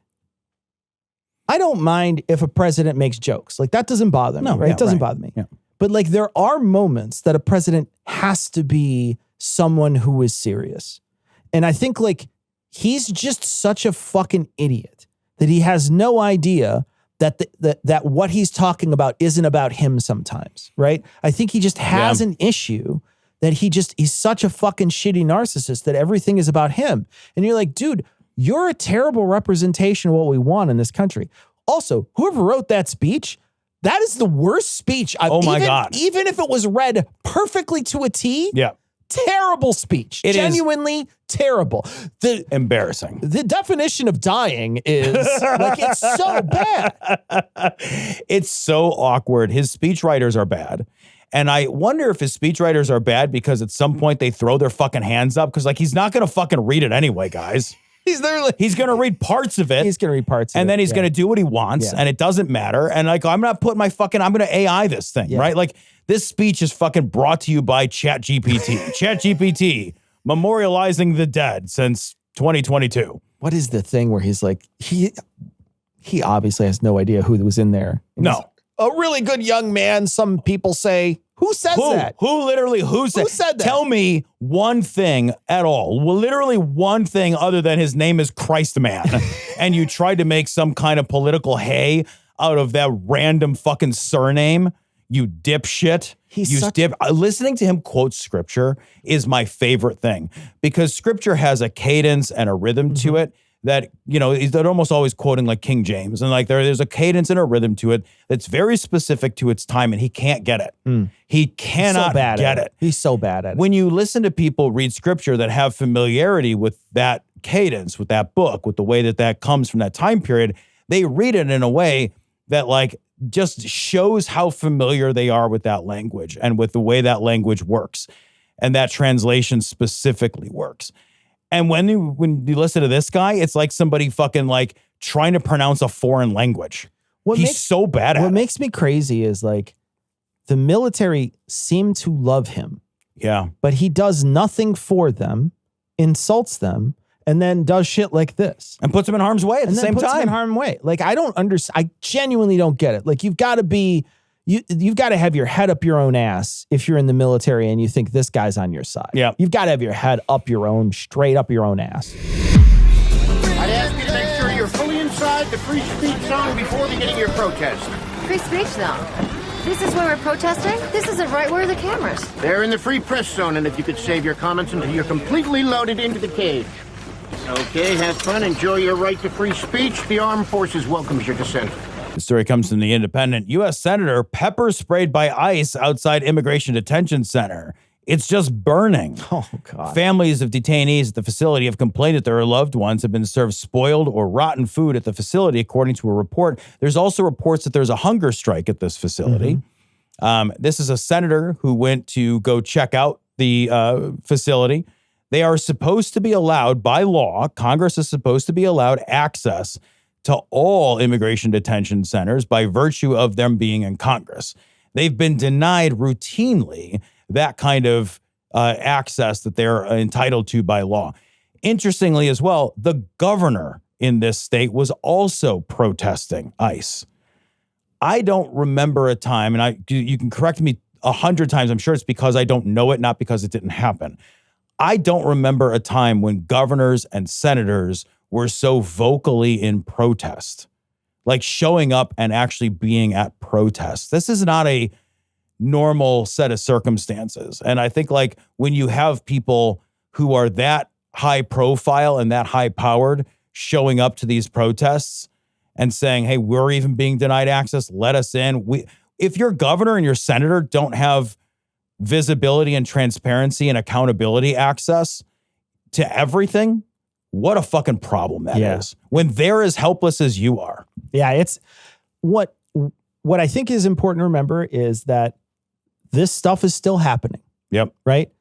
I don't mind if a president makes jokes. Like, that doesn't bother me, right? It doesn't bother me. Yeah. But like, there are moments that a president has to be someone who is serious. And I think like, he's just such a fucking idiot that he has no idea that that what he's talking about isn't about him sometimes, right? I think he just has an issue that he's such a fucking shitty narcissist that everything is about him. And you're like, dude, you're a terrible representation of what we want in this country. Also, whoever wrote that speech, that is the worst speech I've God. Even if it was read perfectly to a T. Yeah. Terrible speech. It genuinely terrible. Embarrassing. The definition of dying is like, it's so bad. It's so awkward. His speechwriters are bad. And I wonder if his speechwriters are bad because at some point they throw their fucking hands up because like he's not going to fucking read it anyway, guys. He's going to read parts of it. He's going to read parts of it. And then he's going to do what he wants and it doesn't matter. And like, I'm not putting I'm going to AI this thing, right? Like this speech is fucking brought to you by ChatGPT. ChatGPT, memorializing the dead since 2022. What is the thing where he's like, he obviously has no idea who was in there. No. A really good young man, some people say. Who says that? Who said that? Tell me one thing at all. Well, literally one thing other than his name is Christ Man. And you tried to make some kind of political hay out of that random fucking surname. You dipshit. Listening to him quote scripture is my favorite thing because scripture has a cadence and a rhythm to it that, you know, they're almost always quoting like King James. And like there's a cadence and a rhythm to it that's very specific to its time and he can't get it. He cannot get it. He's so bad at it. When you listen to people read scripture that have familiarity with that cadence, with that book, with the way that comes from that time period, they read it in a way that like just shows how familiar they are with that language and with the way that language works and that translation specifically works. And when you listen to this guy, it's like somebody fucking like trying to pronounce a foreign language. He's so bad at it. What makes me crazy is like the military seem to love him. Yeah. But he does nothing for them, insults them, and then does shit like this. And puts them in harm's way at the same time. Puts them in harm's way. Like, I don't understand. I genuinely don't get it. Like, you've got to be, you've got to have your head up your own ass if you're in the military and you think this guy's on your side. Yeah. You've got to have your head up your own, straight up your own ass. I'd ask you to make sure you're fully inside the free speech zone before beginning your protest. Free speech zone? This is where we're protesting? This isn't right. Where are the cameras? They're in the free press zone, and if you could save your comments until you're completely loaded into the cage. Okay, have fun. Enjoy your right to free speech. The armed forces welcomes your dissent. The story comes from The Independent. U.S. Senator pepper sprayed by ICE outside Immigration Detention Center. It's just burning. Oh, God. Families of detainees at the facility have complained that their loved ones have been served spoiled or rotten food at the facility, according to a report. There's also reports that there's a hunger strike at this facility. This is a senator who went to go check out the facility. They are supposed to be allowed, by law, Congress is supposed to be allowed access to all immigration detention centers by virtue of them being in Congress. They've been denied routinely that kind of access that they're entitled to by law. Interestingly as well, the governor in this state was also protesting ICE. I don't remember a time, and you can correct me 100 times. I'm sure it's because I don't know it, not because it didn't happen. I don't remember a time when governors and senators were so vocally in protest, like showing up and actually being at protests. This is not a normal set of circumstances. And I think like when you have people who are that high profile and that high powered showing up to these protests and saying, hey, we're even being denied access, let us in. If your governor and your senator don't have visibility and transparency and accountability access to everything, what a fucking problem that is when they're as helpless as you are. Yeah, it's what I think is important to remember is that this stuff is still happening. Yep. Right?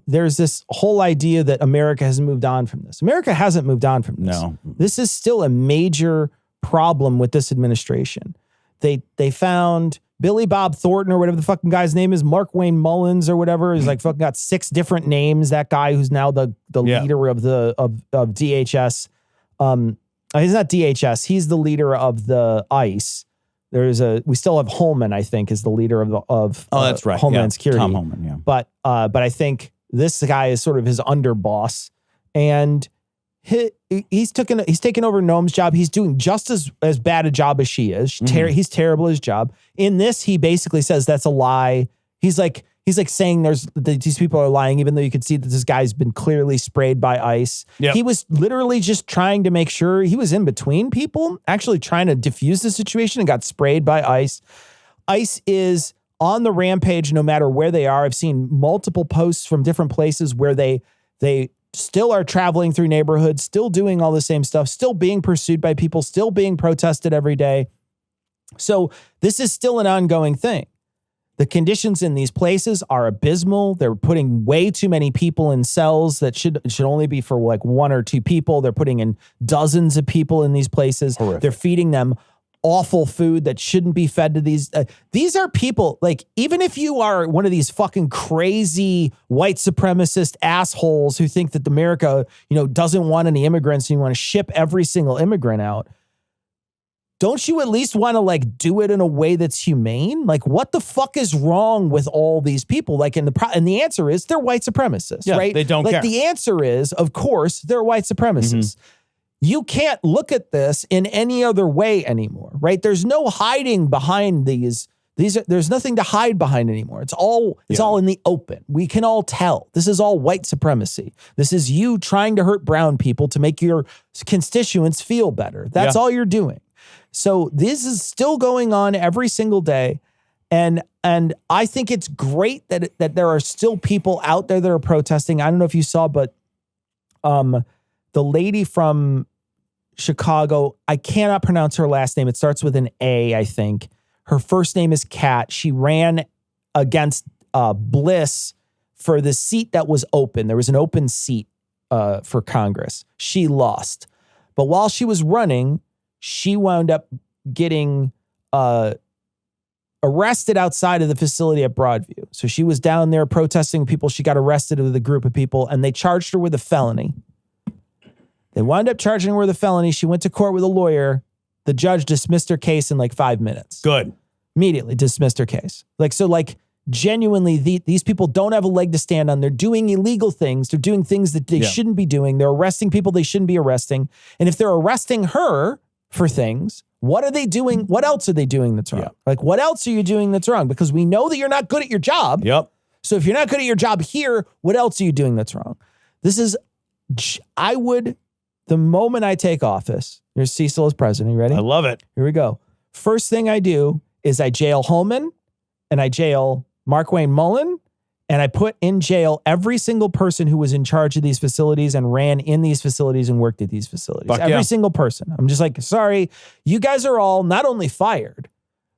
There's this whole idea that America has moved on from this. America hasn't moved on from this. No. This is still a major problem with this administration. They found Billy Bob Thornton or whatever the fucking guy's name is, Mark Wayne Mullins or whatever, is like fucking got 6 different names. That guy who's now the leader of DHS. He's not DHS. He's the leader of the ICE. We still have Holman, I think, is the leader of that's right. Homeland Security. Tom Holman, yeah. But I think this guy is sort of his underboss, and he's taken over Noam's job. He's doing just as bad a job as she is. He's terrible at his job. In this, he basically says that's a lie. He's like saying these people are lying, even though you could see that this guy's been clearly sprayed by ICE. Yep. He was literally just trying to make sure he was in between people, actually trying to diffuse the situation, and got sprayed by ICE. ICE is on the rampage no matter where they are. I've seen multiple posts from different places where they still are traveling through neighborhoods, still doing all the same stuff, still being pursued by people, still being protested every day. So this is still an ongoing thing. The conditions in these places are abysmal. They're putting way too many people in cells that should only be for like 1 or 2 people. They're putting in dozens of people in these places. Horrific. They're feeding them awful food that shouldn't be fed to these. These are people, like, even if you are one of these fucking crazy white supremacist assholes who think that America, doesn't want any immigrants and you want to ship every single immigrant out, don't you at least want to like do it in a way that's humane? Like, what the fuck is wrong with all these people? Like, and the answer is they're white supremacists, right? They don't care. The answer is, of course, they're white supremacists. You can't look at this in any other way anymore, right? There's no hiding behind these. There's nothing to hide behind anymore. It's all in the open. We can all tell. This is all white supremacy. This is you trying to hurt brown people to make your constituents feel better. That's all you're doing. So this is still going on every single day. And I think it's great that there are still people out there that are protesting. I don't know if you saw, but the lady from Chicago, I cannot pronounce her last name. It starts with an A, I think. Her first name is Kat. She ran against Bliss for the seat that was open. There was an open seat for Congress. She lost. But while she was running, she wound up getting arrested outside of the facility at Broadview. So she was down there protesting people. She got arrested with a group of people, and they charged her with a felony. They wound up charging her with a felony. She went to court with a lawyer. The judge dismissed her case in like 5 minutes. Good. Immediately dismissed her case. Genuinely, these people don't have a leg to stand on. They're doing illegal things. They're doing things that they shouldn't be doing. They're arresting people they shouldn't be arresting. And if they're arresting her for things, what are they doing? What else are they doing that's wrong? What else are you doing that's wrong? Because we know that you're not good at your job. Yep. So if you're not good at your job here, what else are you doing that's wrong? The moment I take office, here's Cecil as president. You ready? I love it. Here we go. First thing I do is I jail Holman and I jail Mark Wayne Mullen, and I put in jail every single person who was in charge of these facilities and ran in these facilities and worked at these facilities. Every single person. I'm just like, sorry, you guys are all not only fired,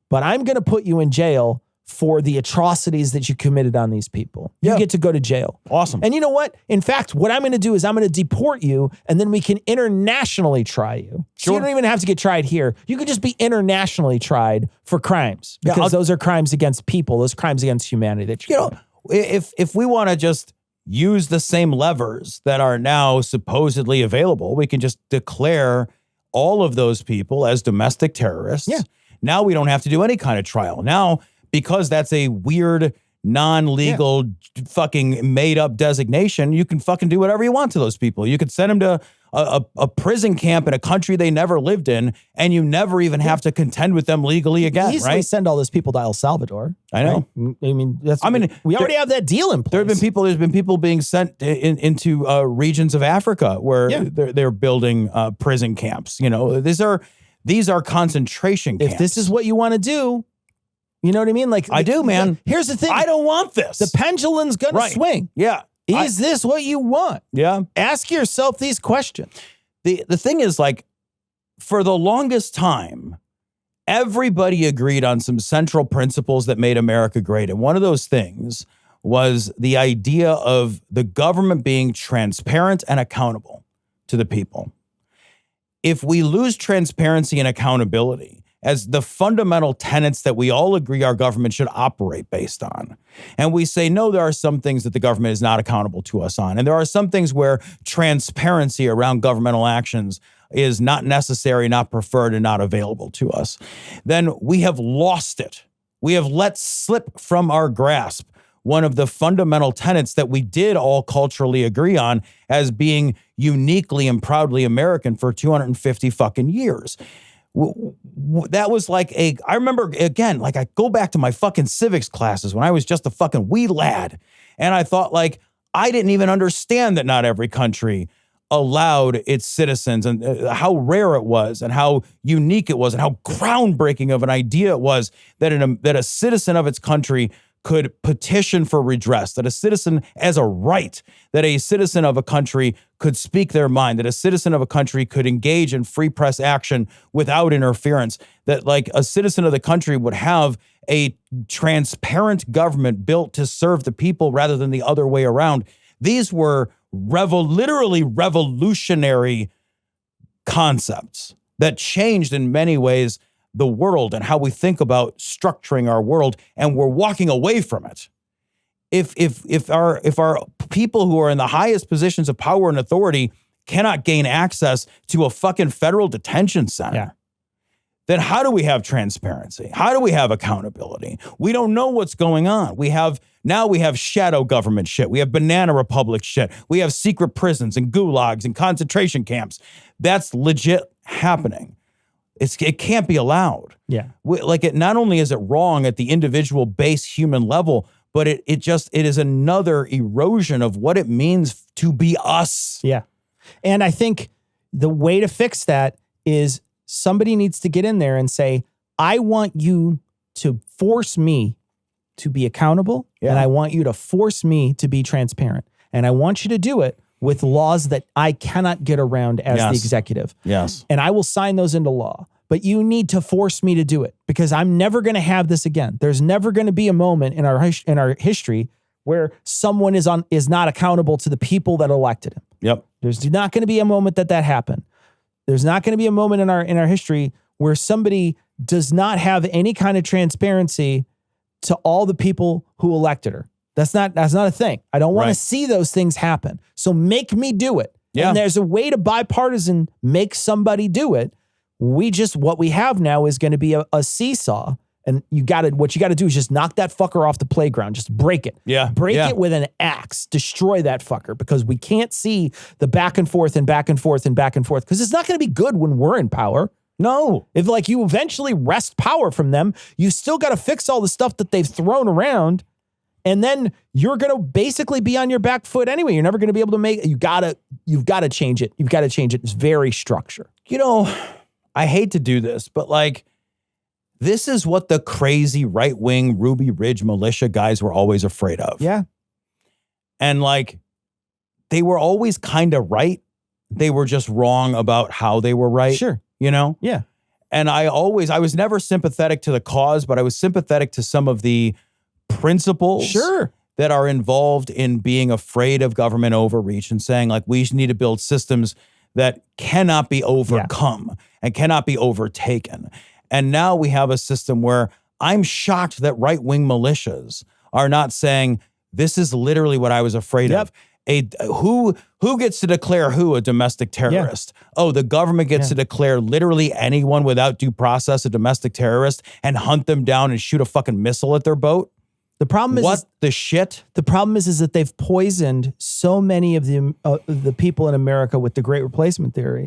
but I'm going to put you in jail for the atrocities that you committed on these people. You get to go to jail. Awesome. And you know what? In fact, what I'm going to do is I'm going to deport you, and then we can internationally try you. Sure. So you don't even have to get tried here. You could just be internationally tried for crimes, because those are crimes against people. Those are crimes against humanity. That if we want to just use the same levers that are now supposedly available, we can just declare all of those people as domestic terrorists. Yeah. Now we don't have to do any kind of trial. Now, because that's a weird, non-legal, fucking made-up designation, you can fucking do whatever you want to those people. You could send them to a prison camp in a country they never lived in, and you never even have to contend with them legally again, easily right? Send all those people to El Salvador. I know. Right? We already have that deal in place. There's been people being sent into regions of Africa where they're building prison camps. You know, these are concentration camps. If this is what you want to do, you know what I mean? I do, man. Here's the thing. I don't want this. The pendulum's going to swing. Yeah. Is this what you want? Yeah. Ask yourself these questions. The thing is, for the longest time, everybody agreed on some central principles that made America great. And one of those things was the idea of the government being transparent and accountable to the people. If we lose transparency and accountability as the fundamental tenets that we all agree our government should operate based on, and we say, no, there are some things that the government is not accountable to us on, and there are some things where transparency around governmental actions is not necessary, not preferred, and not available to us, then we have lost it. We have let slip from our grasp one of the fundamental tenets that we did all culturally agree on as being uniquely and proudly American for 250 fucking years. That was I remember, again, I go back to my fucking civics classes when I was just a fucking wee lad. And I thought, I didn't even understand that not every country allowed its citizens, and how rare it was and how unique it was and how groundbreaking of an idea it was that a citizen of its country could petition for redress, that a citizen as a right, that a citizen of a country could speak their mind, that a citizen of a country could engage in free press action without interference, that a citizen of the country would have a transparent government built to serve the people rather than the other way around. These were literally revolutionary concepts that changed in many ways the world and how we think about structuring our world, and we're walking away from it. If our people who are in the highest positions of power and authority cannot gain access to a fucking federal detention center, then how do we have transparency? How do we have accountability? We don't know what's going on. We have shadow government shit. We have banana republic shit. We have secret prisons and gulags and concentration camps. That's legit happening. It can't be allowed. Yeah. Not only is it wrong at the individual base human level, but it is another erosion of what it means to be us. Yeah. And I think the way to fix that is somebody needs to get in there and say, I want you to force me to be accountable, and I want you to force me to be transparent. And I want you to do it with laws that I cannot get around as the executive. Yes. And I will sign those into law. But you need to force me to do it, because I'm never going to have this again. There's never going to be a moment in our history where someone is not accountable to the people that elected him. Yep. There's not going to be a moment that happened. There's not going to be a moment in our history where somebody does not have any kind of transparency to all the people who elected her. That's not a thing. I don't want to see those things happen. So make me do it. Yeah. And there's a way to bipartisan make somebody do it. What we have now is going to be a seesaw. And what you got to do is just knock that fucker off the playground. Just break it. Yeah. Break it with an axe. Destroy that fucker, because we can't see the back and forth and back and forth and back and forth, because it's not going to be good when we're in power. No. If like you eventually wrest power from them, you still got to fix all the stuff that they've thrown around. And then you're going to basically be on your back foot anyway. You're never going to be able to you've got to change it. You've got to change it. It's very structured. You know, I hate to do this, but like, this is what the crazy right-wing Ruby Ridge militia guys were always afraid of. Yeah. And like, they were always kind of right. They were just wrong about how they were right. Sure. You know? Yeah. And I was never sympathetic to the cause, but I was sympathetic to some of the principles that are involved in being afraid of government overreach and saying like, we need to build systems that cannot be overcome and cannot be overtaken. And now we have a system where I'm shocked that right-wing militias are not saying, this is literally what I was afraid of. Who gets to declare who a domestic terrorist? Yeah. Oh, the government gets to declare literally anyone without due process a domestic terrorist and hunt them down and shoot a fucking missile at their boat? The problem is the shit. The problem is that they've poisoned so many of the people in America with the Great Replacement Theory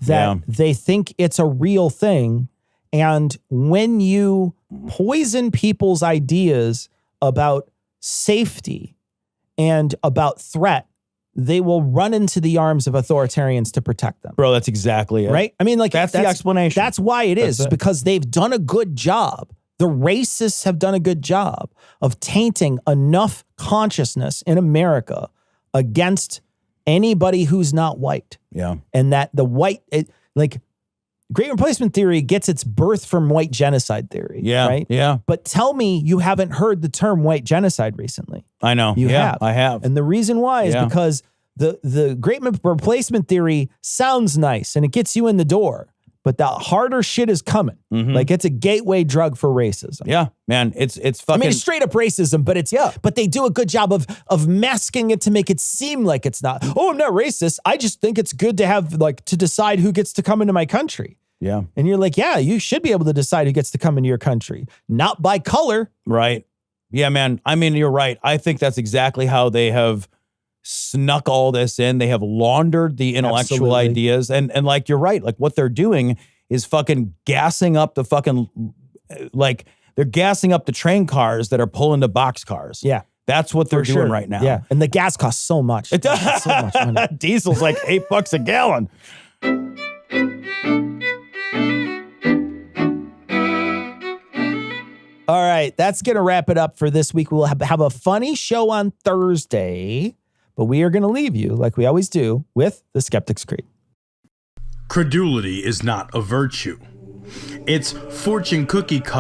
that they think it's a real thing. And when you poison people's ideas about safety and about threat, they will run into the arms of authoritarians to protect them. Bro, that's exactly it. Right? I mean, like that's the explanation. That's why it is, because they've done a good job. The racists have done a good job of tainting enough consciousness in America against anybody who's not white. Yeah. And that the white, Great Replacement Theory gets its birth from white genocide theory. Yeah. Right? Yeah. But tell me you haven't heard the term white genocide recently. I know. You have. I have. And the reason why is because the Great Replacement Theory sounds nice and it gets you in the door. But the harder shit is coming. Like it's a gateway drug for racism. Yeah, man. It's fucking. I mean, it's straight up racism, but but they do a good job of masking it to make it seem like it's not. Oh, I'm not racist. I just think it's good to have to decide who gets to come into my country. Yeah. And you're like, yeah, you should be able to decide who gets to come into your country, not by color. Right. Yeah, man. I mean, you're right. I think that's exactly how they have snuck all this in. They have laundered the intellectual ideas. And like, you're right. Like what they're doing is fucking gassing up the fucking, they're gassing up the train cars that are pulling the box cars. Yeah. That's what they're doing right now. Yeah. And the gas costs so much. It does. So much money. Diesel's like $8 a gallon. All right. That's going to wrap it up for this week. We'll have a funny show on Thursday. But we are going to leave you, like we always do, with the Skeptic's Creed. Credulity is not a virtue. It's fortune cookie cutter.